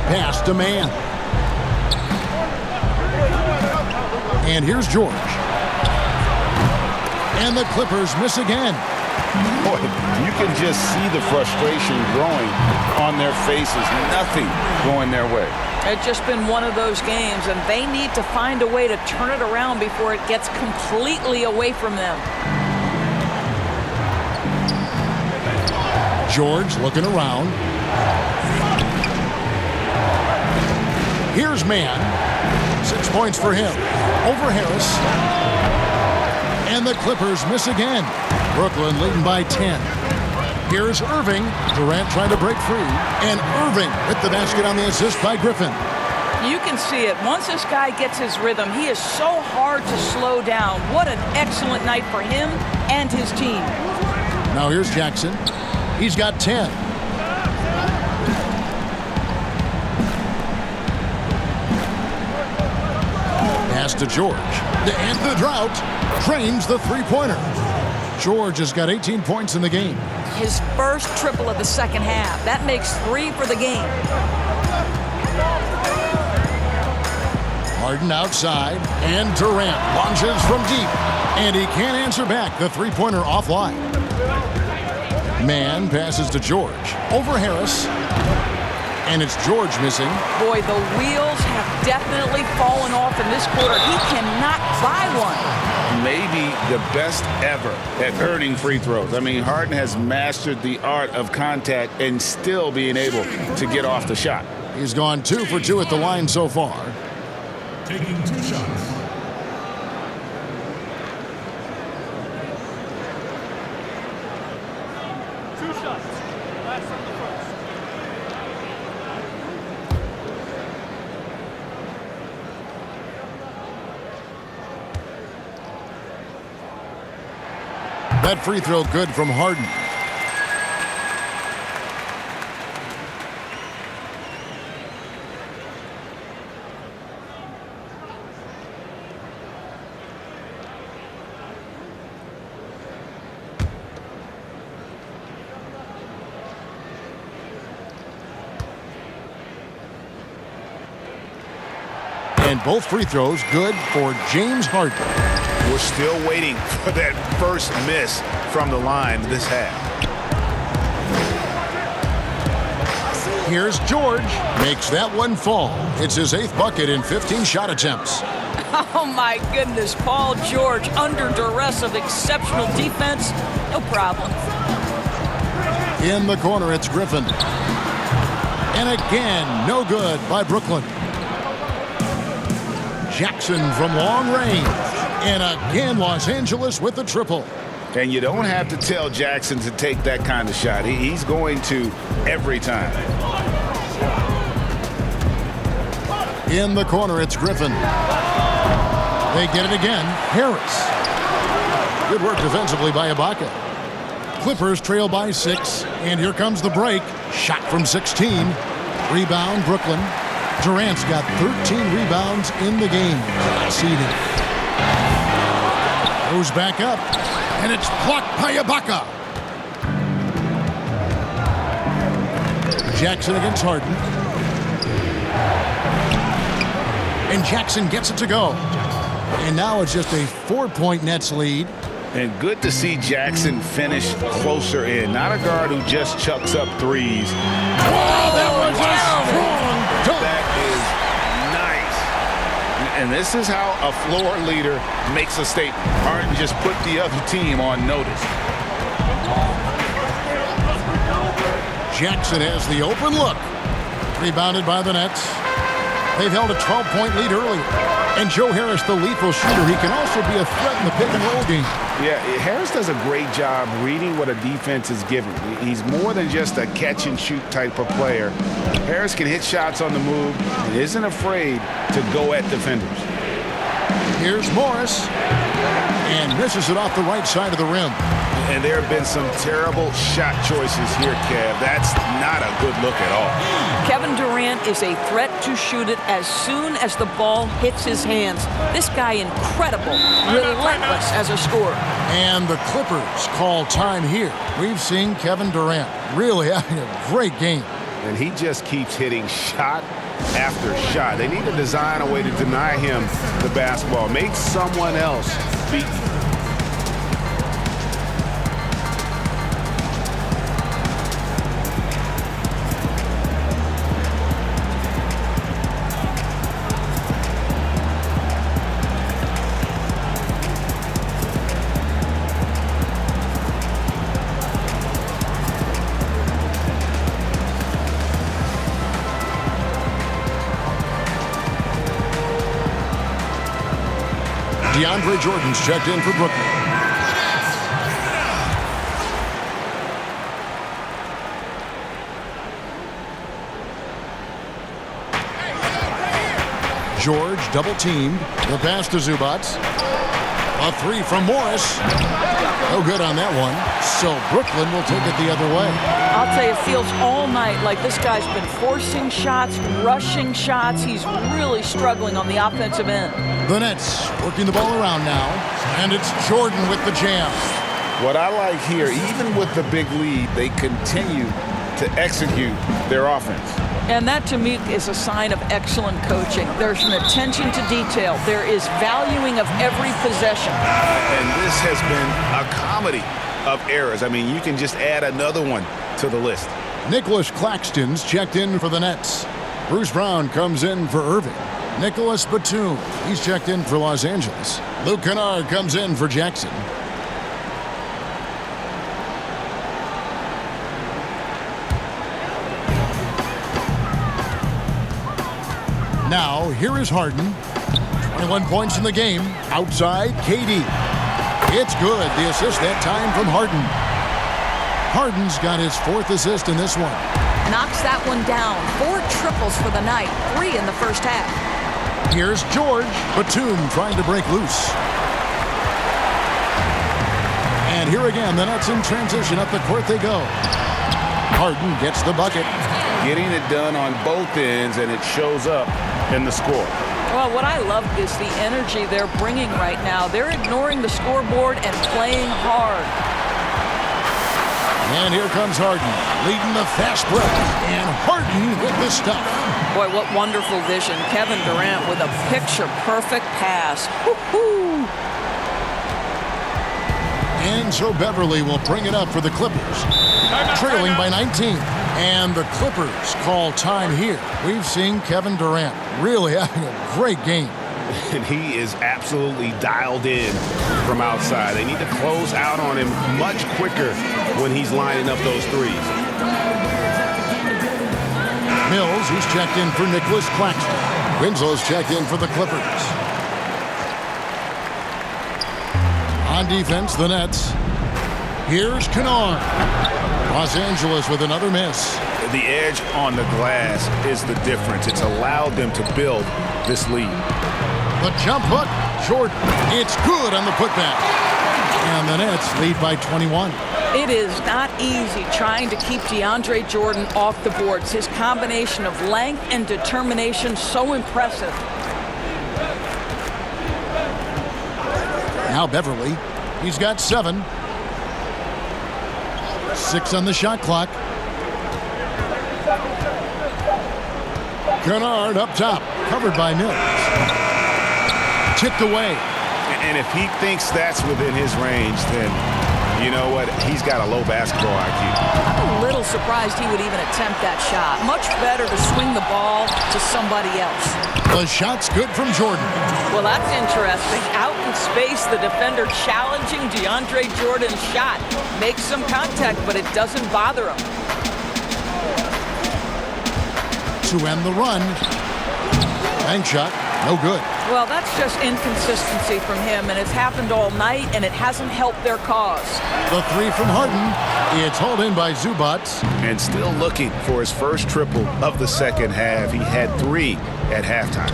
Pass to Man. And here's George. And the Clippers miss again. Boy, you can just see the frustration growing on their faces. Nothing going their way. It's just been one of those games, and they need to find a way to turn it around before it gets completely away from them. George looking around. Here's Man. 6 points for him. Over Harris. And the Clippers miss again. Brooklyn leading by 10. Here's Irving. Durant trying to break free. And Irving with the basket on the assist by Griffin. You can see it. Once this guy gets his rhythm, he is so hard to slow down. What an excellent night for him and his team. Now here's Jackson. He's got 10. Pass to George. To end the drought, drains the three-pointer. George has got 18 points in the game. His first triple of the second half. That makes 3 for the game. Harden outside, and Durant launches from deep. And he can't answer back. The three-pointer offline. Man passes to George. Over Harris. And it's George missing. Boy, the wheels have definitely fallen off in this quarter. He cannot buy one. Maybe the best ever at earning free throws. I mean, Harden has mastered the art of contact and still being able to get off the shot. He's gone 2 for 2 at the line so far. Taking 2 shots. That free throw good from Harden. And both free throws good for James Harden. We're still waiting for that first miss from the line this half. Here's George. Makes that one fall. It's his 8th bucket in 15 shot attempts. Oh, my goodness. Paul George under duress of exceptional defense. No problem. In the corner, it's Griffin. And again, no good by Brooklyn. Jackson from long range. And again, Los Angeles with the triple. And you don't have to tell Jackson to take that kind of shot. He's going to every time. In the corner, it's Griffin. They get it again. Harris. Good work defensively by Ibaka. Clippers trail by 6. And here comes the break. Shot from 16. Rebound, Brooklyn. Durant's got 13 rebounds in the game. Seeded. Goes back up. And it's blocked by Ibaka. Jackson against Harden. And Jackson gets it to go. And now it's just a 4-point Nets lead. And good to see Jackson finish closer in. Not a guard who just chucks up threes. Wow, that was a strong dunk. That is nice. And this is how a floor leader makes a statement. Harden just put the other team on notice. Jackson has the open look. Rebounded by the Nets. They've held a 12-point lead earlier. And Joe Harris, the lethal shooter, he can also be a threat in the pick-and-roll game. Yeah, Harris does a great job reading what a defense is giving. He's more than just a catch-and-shoot type of player. Harris can hit shots on the move and isn't afraid to go at defenders. Here's Morris. And misses it off the right side of the rim. And there have been some terrible shot choices here, Kev. That's not a good look at all. Kevin Durant is a threat to shoot it as soon as the ball hits his hands. This guy incredible, relentless as a scorer. And the Clippers call time here. We've seen Kevin Durant really having a great game. And he just keeps hitting shot after shot. They need to design a way to deny him the basketball. Make someone else beat him. DeAndre Jordan's checked in for Brooklyn. George double-teamed. The pass to Zubac. A 3 from Morris. No good on that one. So Brooklyn will take it the other way. I'll tell you, it feels all night like this guy's been forcing shots, rushing shots. He's really struggling on the offensive end. The Nets working the ball around now. And it's Jordan with the jam. What I like here, even with the big lead, they continue to execute their offense. And that, to me, is a sign of excellent coaching. There's an attention to detail. There is valuing of every possession. And this has been a comedy of errors. I mean, you can just add another one to the list. Nicholas Claxton's checked in for the Nets. Bruce Brown comes in for Irving. Nicholas Batum, he's checked in for Los Angeles. Luke Kennard comes in for Jackson. Now, here is Harden. 21 points in the game. Outside, KD. It's good. The assist that time from Harden. Harden's got his 4th assist in this one. Knocks that one down. 4 triples for the night. 3 in the first half. Here's George. Batum trying to break loose. And here again, the Nets in transition. Up the court they go. Harden gets the bucket. Getting it done on both ends, and it shows up in the score. Well, what I love is the energy they're bringing right now. They're ignoring the scoreboard and playing hard. And here comes Harden, leading the fast break. And Harden with the stuff. Boy, what wonderful vision. Kevin Durant with a picture-perfect pass. Woo-hoo! And so Beverly will bring it up for the Clippers. Trailing by 19. And the Clippers call time here. We've seen Kevin Durant really having a great game. And he is absolutely dialed in from outside. They need to close out on him much quicker when he's lining up those threes. Mills, who's checked in for Nicholas Claxton. Winslow's checked in for the Clippers. On defense, the Nets. Here's Kennard. Los Angeles with another miss. The edge on the glass is the difference. It's allowed them to build this lead. The jump hook, Jordan. It's good on the putback. And the Nets lead by 21. It is not easy trying to keep DeAndre Jordan off the boards. His combination of length and determination so impressive. Now Beverly. He's got 7. 6 on the shot clock. Kennard up top, covered by Mills. Tipped away. And if he thinks that's within his range, then you know what? He's got a low basketball IQ. I'm a little surprised he would even attempt that shot. Much better to swing the ball to somebody else. The shot's good from Jordan. Well, that's interesting. Out in space, the defender challenging DeAndre Jordan's shot. Makes some contact, but it doesn't bother him. To end the run. Bank shot, no good. Well, that's just inconsistency from him, and it's happened all night, and it hasn't helped their cause. The 3 from Harden. It's hauled in by Zubac. And still looking for his first triple of the second half. He had 3 at halftime.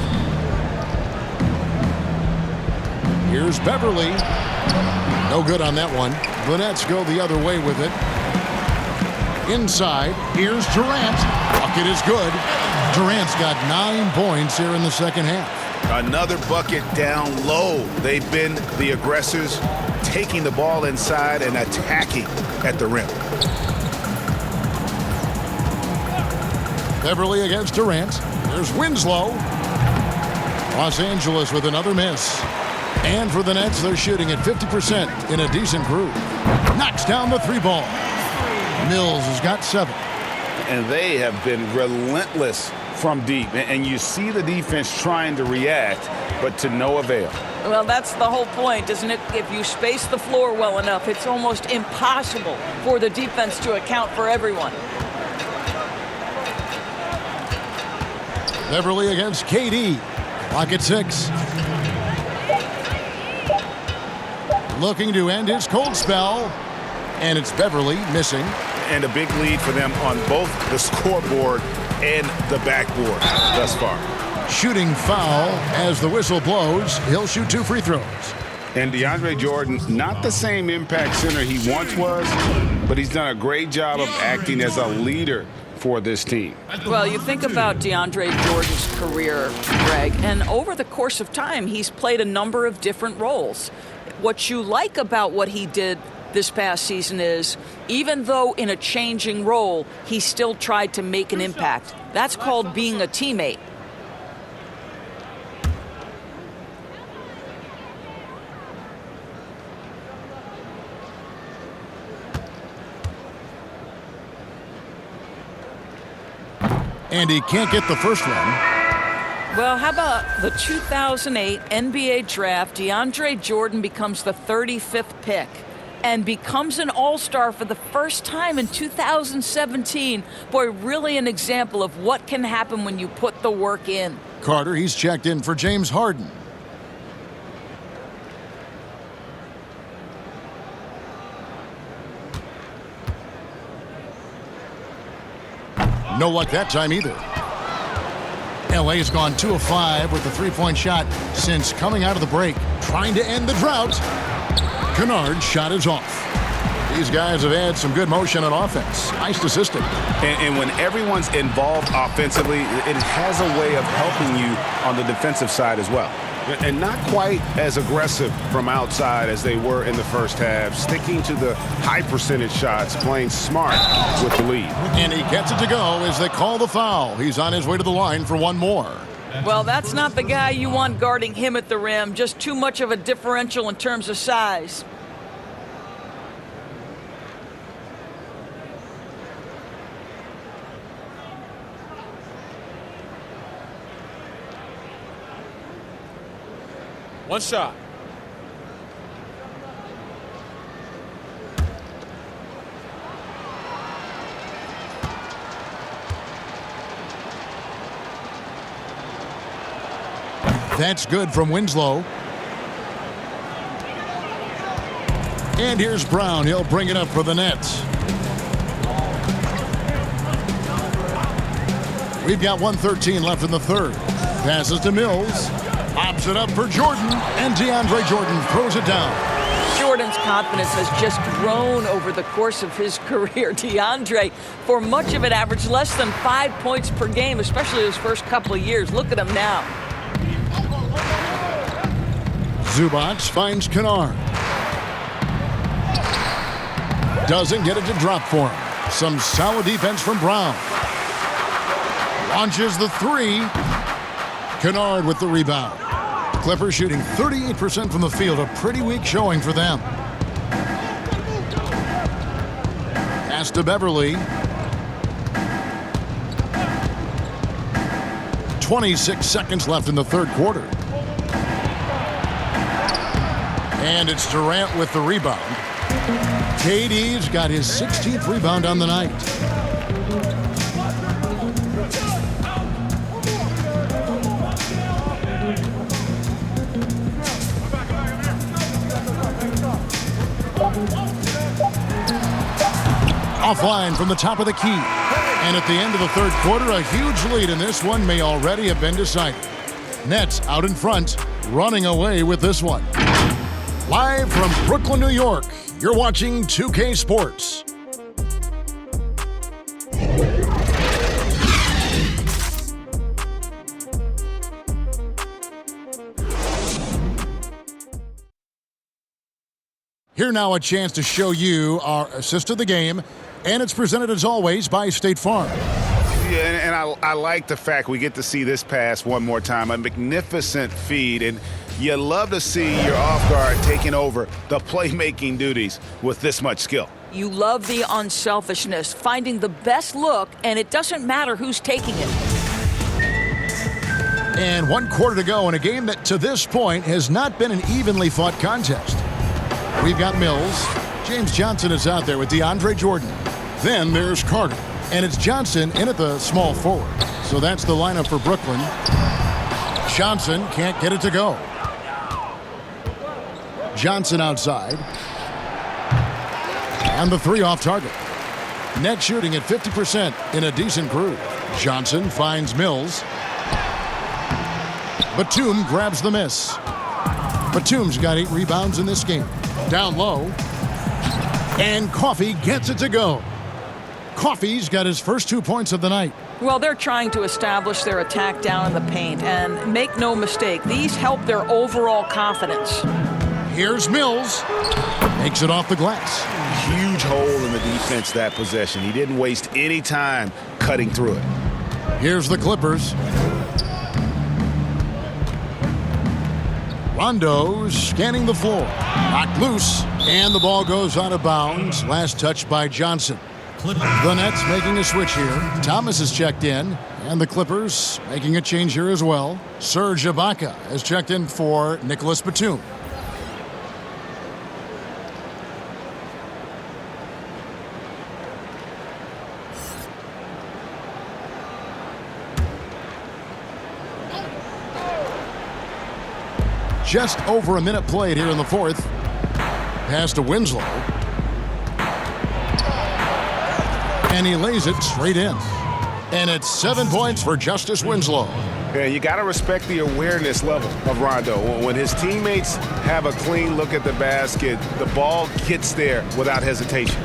Here's Beverly. No good on that one. The Nets go the other way with it. Inside, here's Durant. Bucket is good. Durant's got 9 points here in the second half. Another bucket down low. They've been the aggressors, taking the ball inside and attacking at the rim. Beverly against Durant. There's Winslow. Los Angeles with another miss. And for the Nets, they're shooting at 50% in a decent groove. Knocks down the 3 ball. Mills has got 7. And they have been relentless from deep. And you see the defense trying to react, but to no avail. Well, that's the whole point, isn't it? If you space the floor well enough, it's almost impossible for the defense to account for everyone. Beverly against KD. Clock at 6. Looking to end his cold spell. And it's Beverly missing. And a big lead for them on both the scoreboard and the backboard thus far. Shooting foul as the whistle blows. He'll shoot 2 free throws. And DeAndre Jordan, not the same impact center he once was, but he's done a great job of acting as a leader for this team. Well, you think about DeAndre Jordan's career, Greg, and over the course of time, he's played a number of different roles. What you like about what he did this past season is, even though in a changing role, he still tried to make an impact. That's called being a teammate. And he can't get the first one. Well, how about the 2008 NBA draft? DeAndre Jordan becomes the 35th pick and becomes an all-star for the first time in 2017. Boy, really an example of what can happen when you put the work in. Carter, he's checked in for James Harden. No luck that time either. LA has gone 2 of 5 with the 3-point shot since coming out of the break. Trying to end the drought. Kennard's shot is off. These guys have had some good motion on offense. Nice to system. And when everyone's involved offensively, it has a way of helping you on the defensive side as well. And not quite as aggressive from outside as they were in the first half. Sticking to the high percentage shots, playing smart with the lead. And he gets it to go as they call the foul. He's on his way to the line for one more. Well, that's not the guy you want guarding him at the rim. Just too much of a differential in terms of size. One shot. That's good from Winslow. And here's Brown. He'll bring it up for the Nets. We've got 1:13 left in the third. Passes to Mills. Pops it up for Jordan. And DeAndre Jordan throws it down. Jordan's confidence has just grown over the course of his career. DeAndre, for much of it, averaged less than 5 points per game, especially his first couple of years. Look at him now. Zubac finds Kennard. Doesn't get it to drop for him. Some solid defense from Brown. Launches the three. Kennard with the rebound. Clippers shooting 38% from the field. A pretty weak showing for them. Pass to Beverly. 26 seconds left in the third quarter. And it's Durant with the rebound. KD's got his 16th rebound on the night. Offline from the top of the key. And at the end of the third quarter, a huge lead in this one may already have been decided. Nets out in front, running away with this one. Live from Brooklyn, New York, you're watching 2K Sports. Here now a chance to show you our assist of the game, and it's presented as always by State Farm. Yeah, and I like the fact we get to see this pass one more time. A magnificent feed, and you love to see your off guard taking over the playmaking duties with this much skill. You love the unselfishness, finding the best look, and it doesn't matter who's taking it. And 1 quarter to go in a game that to this point has not been an evenly fought contest. We've got Mills. James Johnson is out there with DeAndre Jordan. Then there's Carter. And it's Johnson in at the small forward. So that's the lineup for Brooklyn. Johnson can't get it to go. Johnson outside. And the three off target. Net shooting at 50% in a decent groove. Johnson finds Mills. Batum grabs the miss. Batum's got 8 rebounds in this game. Down low. And Coffey gets it to go. Coffey's got his first 2 points of the night. Well, they're trying to establish their attack down in the paint, and make no mistake, these help their overall confidence. Here's Mills. Makes it off the glass. Huge hole in the defense that possession. He didn't waste any time cutting through it. Here's the Clippers. Rondo's scanning the floor. Knocked loose, and the ball goes out of bounds. Last touch by Johnson. The Nets making a switch here. Thomas has checked in, and the Clippers making a change here as well. Serge Ibaka has checked in for Nicholas Batum. Just over a minute played here in the fourth. Pass to Winslow. And he lays it straight in. And it's 7 points for Justice Winslow. Yeah, you got to respect the awareness level of Rondo. When his teammates have a clean look at the basket, the ball gets there without hesitation.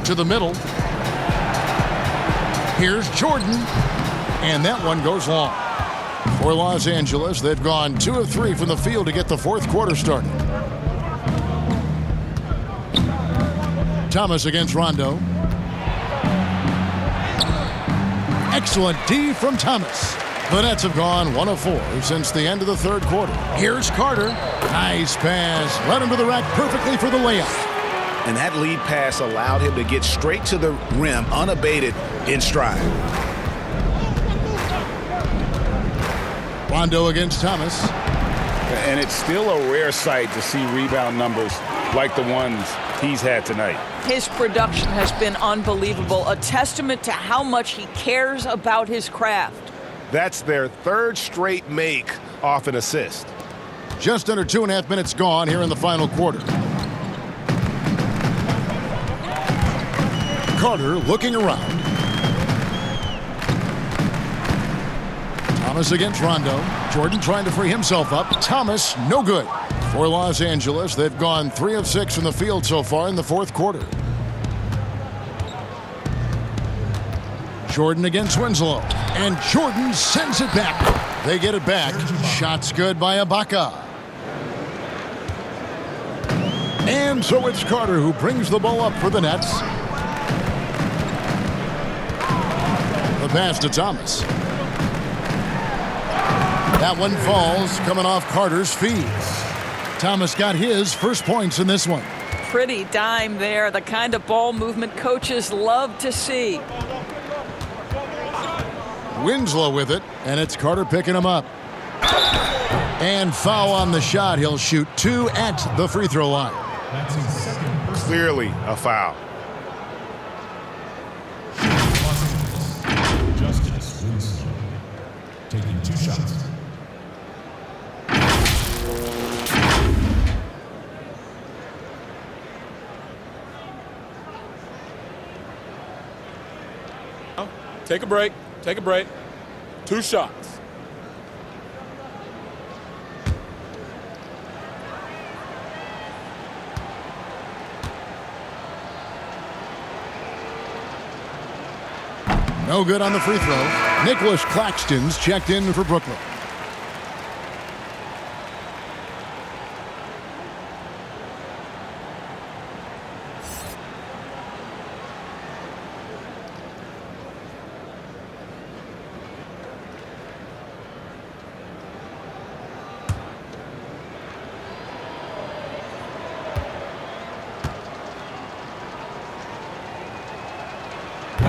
To the middle. Here's Jordan. And that one goes long. For Los Angeles, they've gone 2 of 3 from the field to get the fourth quarter started. Thomas against Rondo. Excellent D from Thomas. The Nets have gone 1 of 4 since the end of the third quarter. Here's Carter. Nice pass. Led him to the rack perfectly for the layup. And that lead pass allowed him to get straight to the rim unabated in stride. Rondo against Thomas. And it's still a rare sight to see rebound numbers like the ones he's had tonight. His production has been unbelievable, a testament to how much he cares about his craft. That's their third straight make off an assist. Just under 2.5 minutes gone here in the final quarter. Carter looking around. Thomas against Rondo. Jordan trying to free himself up. Thomas, no good. For Los Angeles, they've gone 3 of 6 from the field so far in the fourth quarter. Jordan against Winslow. And Jordan sends it back. They get it back. Shots good by Ibaka. And so it's Carter who brings the ball up for the Nets. The pass to Thomas. That one falls, coming off Carter's feet. Thomas got his first points in this one. Pretty dime there, the kind of ball movement coaches love to see. Winslow with it, and it's Carter picking him up. And foul on the shot. He'll shoot 2 at the free throw line. Clearly a foul. Justice Winslow taking 2 shots. Take a break. Take a break. 2 shots. No good on the free throw. Nicholas Claxton's checked in for Brooklyn.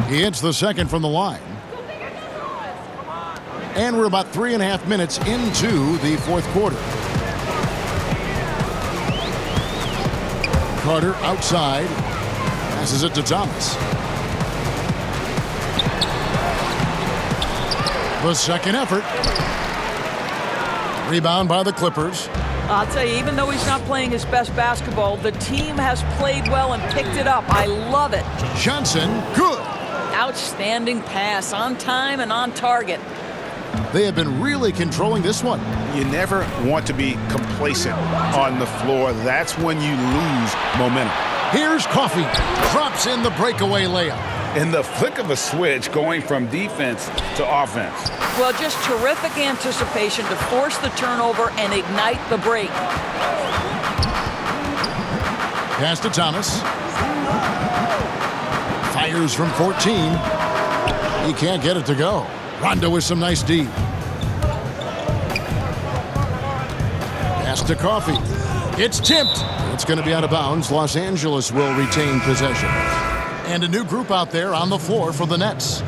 He hits the second from the line. And we're about 3.5 minutes into the fourth quarter. Carter outside. Passes it to Thomas. The second effort. Rebound by the Clippers. I'll tell you, even though he's not playing his best basketball, the team has played well and picked it up. I love it. Johnson, good. Outstanding pass, on time and on target. They have been really controlling this one. You never want to be complacent on the floor. That's when you lose momentum. Here's Coffey. Drops in the breakaway layup. In the flick of a switch, going from defense to offense. Well, just terrific anticipation to force the turnover and ignite the break. Pass to Thomas. Fires from 14. He can't get it to go. Rondo with some nice D. Pass to Coffey. It's tipped. It's going to be out of bounds. Los Angeles will retain possession. And a new group out there on the floor for the Nets.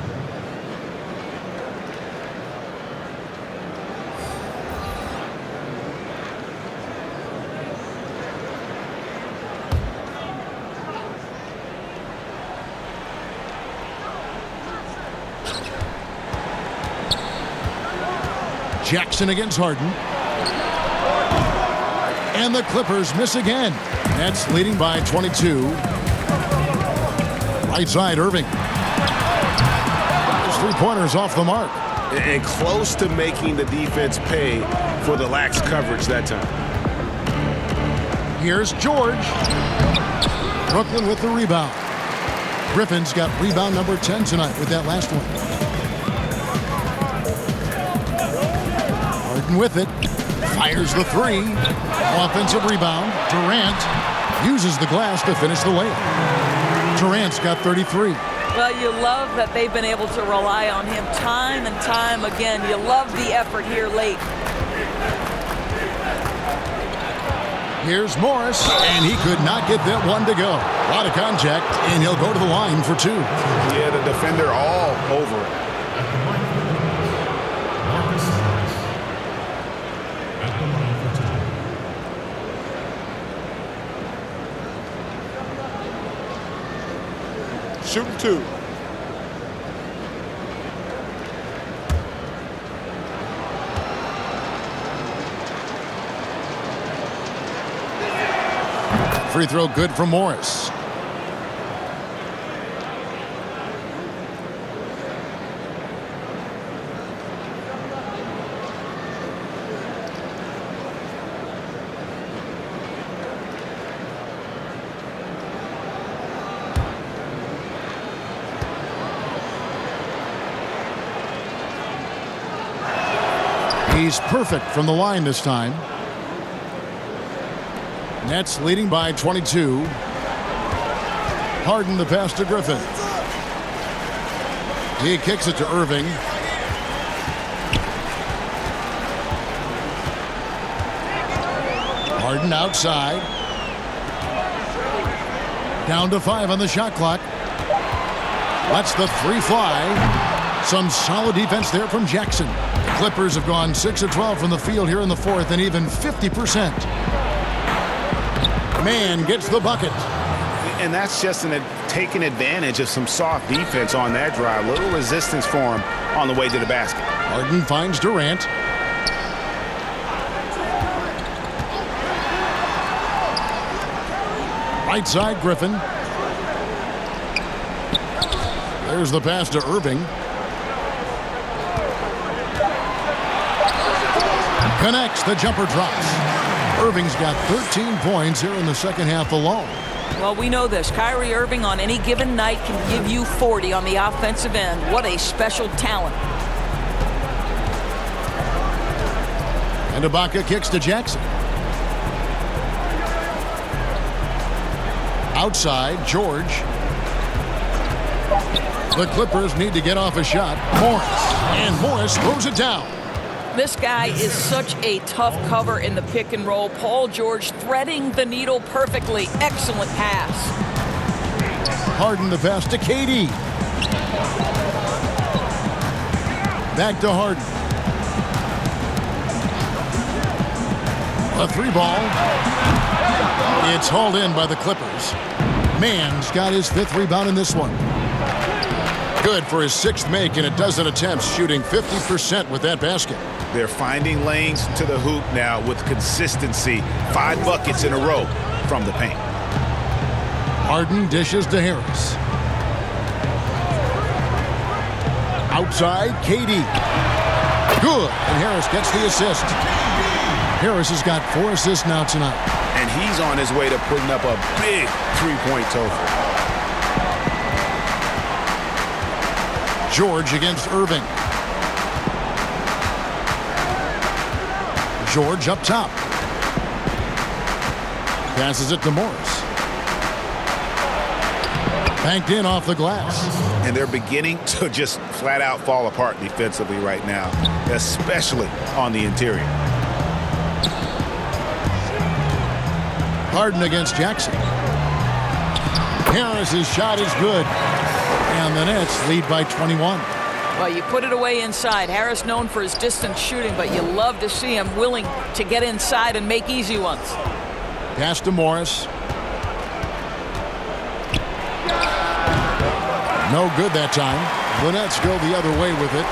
Jackson against Harden. And the Clippers miss again. Nets leading by 22. Right side, Irving. His three-pointers off the mark. And close to making the defense pay for the lax coverage that time. Here's George. Brooklyn with the rebound. Griffin's got rebound number 10 tonight with that last one. Harden with it. Fires the three. Offensive rebound. Durant uses the glass to finish the layup. Durant's got 33. Well, you love that they've been able to rely on him time and time again. You love the effort here late. Here's Morris, and he could not get that one to go. A lot of contact, and he'll go to the line for 2. Yeah, the defender all over it. Shooting 2. Free throw good for Morris. He's perfect from the line this time. Nets leading by 22. Harden the pass to Griffin. He kicks it to Irving. Harden outside. Down to 5 on the shot clock. Lets the 3 fly. Some solid defense there from Jackson. The Clippers have gone 6 of 12 from the field here in the fourth and even 50%. Man gets the bucket. And that's just taking advantage of some soft defense on that drive. Little resistance for him on the way to the basket. Harden finds Durant. Right side, Griffin. There's the pass to Irving. Connects, the jumper drops. Irving's got 13 points here in the second half alone. Well, we know this. Kyrie Irving on any given night can give you 40 on the offensive end. What a special talent. And Ibaka kicks to Jackson. Outside, George. The Clippers need to get off a shot. Morris. And Morris throws it down. This guy is such a tough cover in the pick and roll. Paul George threading the needle perfectly. Excellent pass. Harden the pass to KD. Back to Harden. A 3 ball. It's hauled in by the Clippers. Mann's got his 5th rebound in this one. Good for his 6th make in a dozen attempts, shooting 50% with that basket. They're finding lanes to the hoop now with consistency. 5 buckets in a row from the paint. Harden dishes to Harris. Outside, KD. Good, and Harris gets the assist. Harris has got 4 assists now tonight. And he's on his way to putting up a big 3-point total. George against Irving. George up top. Passes it to Morris. Banked in off the glass. And they're beginning to just flat out fall apart defensively right now, especially on the interior. Harden against Jackson. Harris's shot is good. And the Nets lead by 21. Well, you put it away inside. Harris known for his distance shooting, but you love to see him willing to get inside and make easy ones. Pass to Morris. No good that time. The Nets go the other way with it.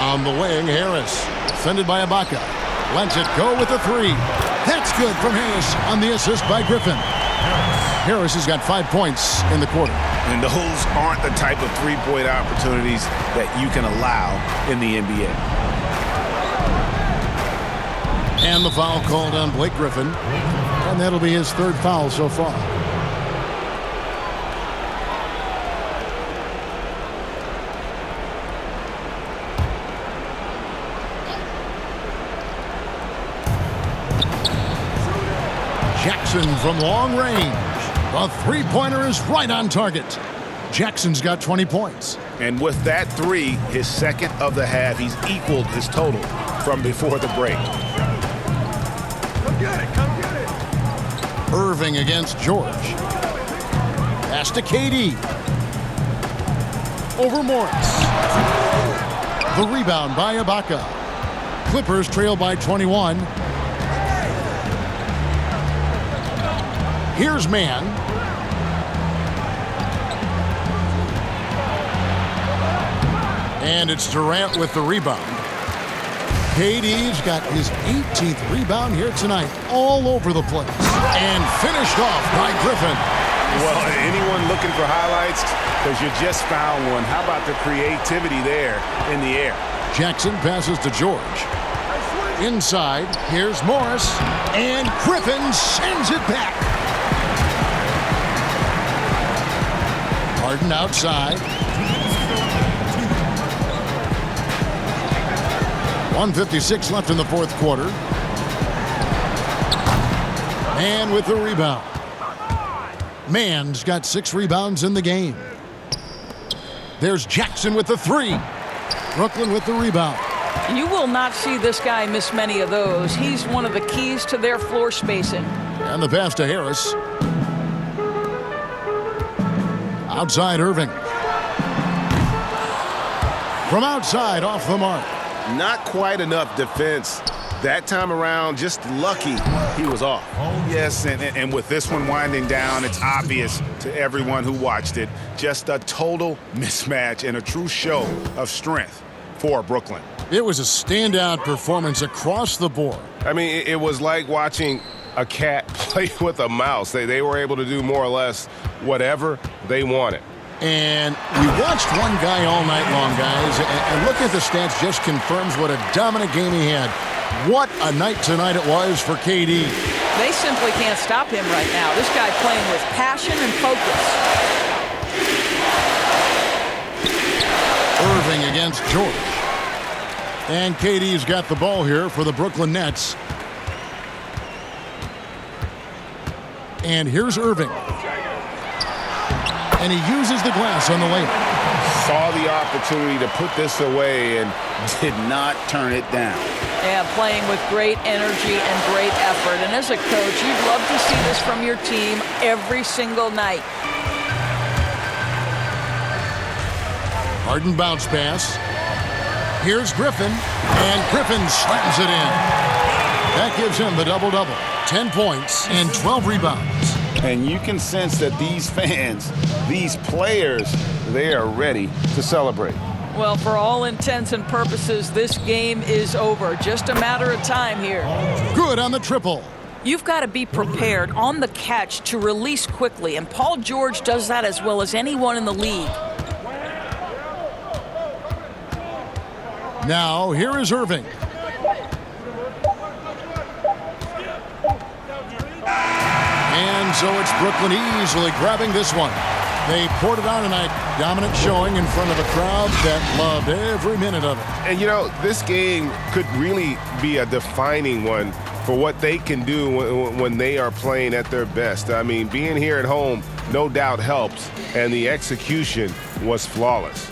On the wing, Harris. Defended by Ibaka. Lets it go with a 3. That's good from Harris on the assist by Griffin. Harris has got 5 points in the quarter. And those aren't the type of 3-point opportunities that you can allow in the NBA. And the foul called on Blake Griffin. And that'll be his 3rd foul so far. Jackson from long range. The 3-pointer is right on target. Jackson's got 20 points. And with that 3, his 2nd of the half, he's equaled his total from before the break. Come get it, come get it. Irving against George. Pass to KD. Over Morris. The rebound by Ibaka. Clippers trail by 21. Here's man. And it's Durant with the rebound. KD's got his 18th rebound here tonight, all over the place. And finished off by Griffin. Well, anyone looking for highlights, because you just found one. How about the creativity there in the air? Jackson passes to George. Inside, here's Morris. And Griffin sends it back. Harden outside. 1:56 left in the fourth quarter. And with the rebound. Mann's got 6 rebounds in the game. There's Jackson with the 3. Brooklyn with the rebound. You will not see this guy miss many of those. He's one of the keys to their floor spacing. And the pass to Harris. Outside Irving. From outside, off the mark. Not quite enough defense. That time around, just lucky he was off. Yes, and with this one winding down, it's obvious to everyone who watched it. Just a total mismatch and a true show of strength for Brooklyn. It was a standout performance across the board. I mean, it was like watching a cat play with a mouse. They were able to do more or less whatever they wanted. And we watched one guy all night long, guys, and looking at the stats just confirms what a dominant game he had. What a night tonight it was for KD. They simply can't stop him right now. This guy playing with passion and focus. Irving against George. And KD's got the ball here for the Brooklyn Nets. And here's Irving. And he uses the glass on the layup. Saw the opportunity to put this away and did not turn it down. Yeah, playing with great energy and great effort. And as a coach, you'd love to see this from your team every single night. Harden bounce pass. Here's Griffin. And Griffin slams it in. That gives him the double-double. 10 points and 12 rebounds. And you can sense that these fans, these players, they are ready to celebrate. Well, for all intents and purposes, this game is over. Just a matter of time here. Good on the triple. You've got to be prepared on the catch to release quickly, and Paul George does that as well as anyone in the league. Now, here is Irving. And so it's Brooklyn easily grabbing this one. They poured it on tonight. Dominant showing in front of a crowd that loved every minute of it. And, you know, this game could really be a defining one for what they can do when they are playing at their best. I mean, being here at home no doubt helps, and the execution was flawless.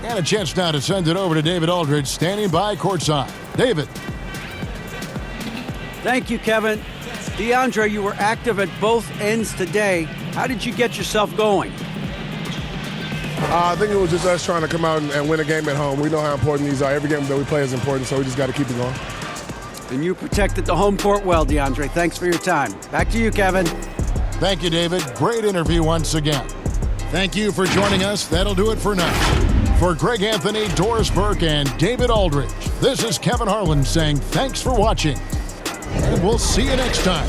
And a chance now to send it over to David Aldridge, standing by courtside. David. Thank you, Kevin. DeAndre, you were active at both ends today. How did you get yourself going? I think it was just us trying to come out and win a game at home. We know how important these are. Every game that we play is important, so we just got to keep it going. And you protected the home court well, DeAndre. Thanks for your time. Back to you, Kevin. Thank you, David. Great interview once again. Thank you for joining us. That'll do it for now. For Greg Anthony, Doris Burke, and David Aldridge, this is Kevin Harlan saying thanks for watching. And we'll see you next time.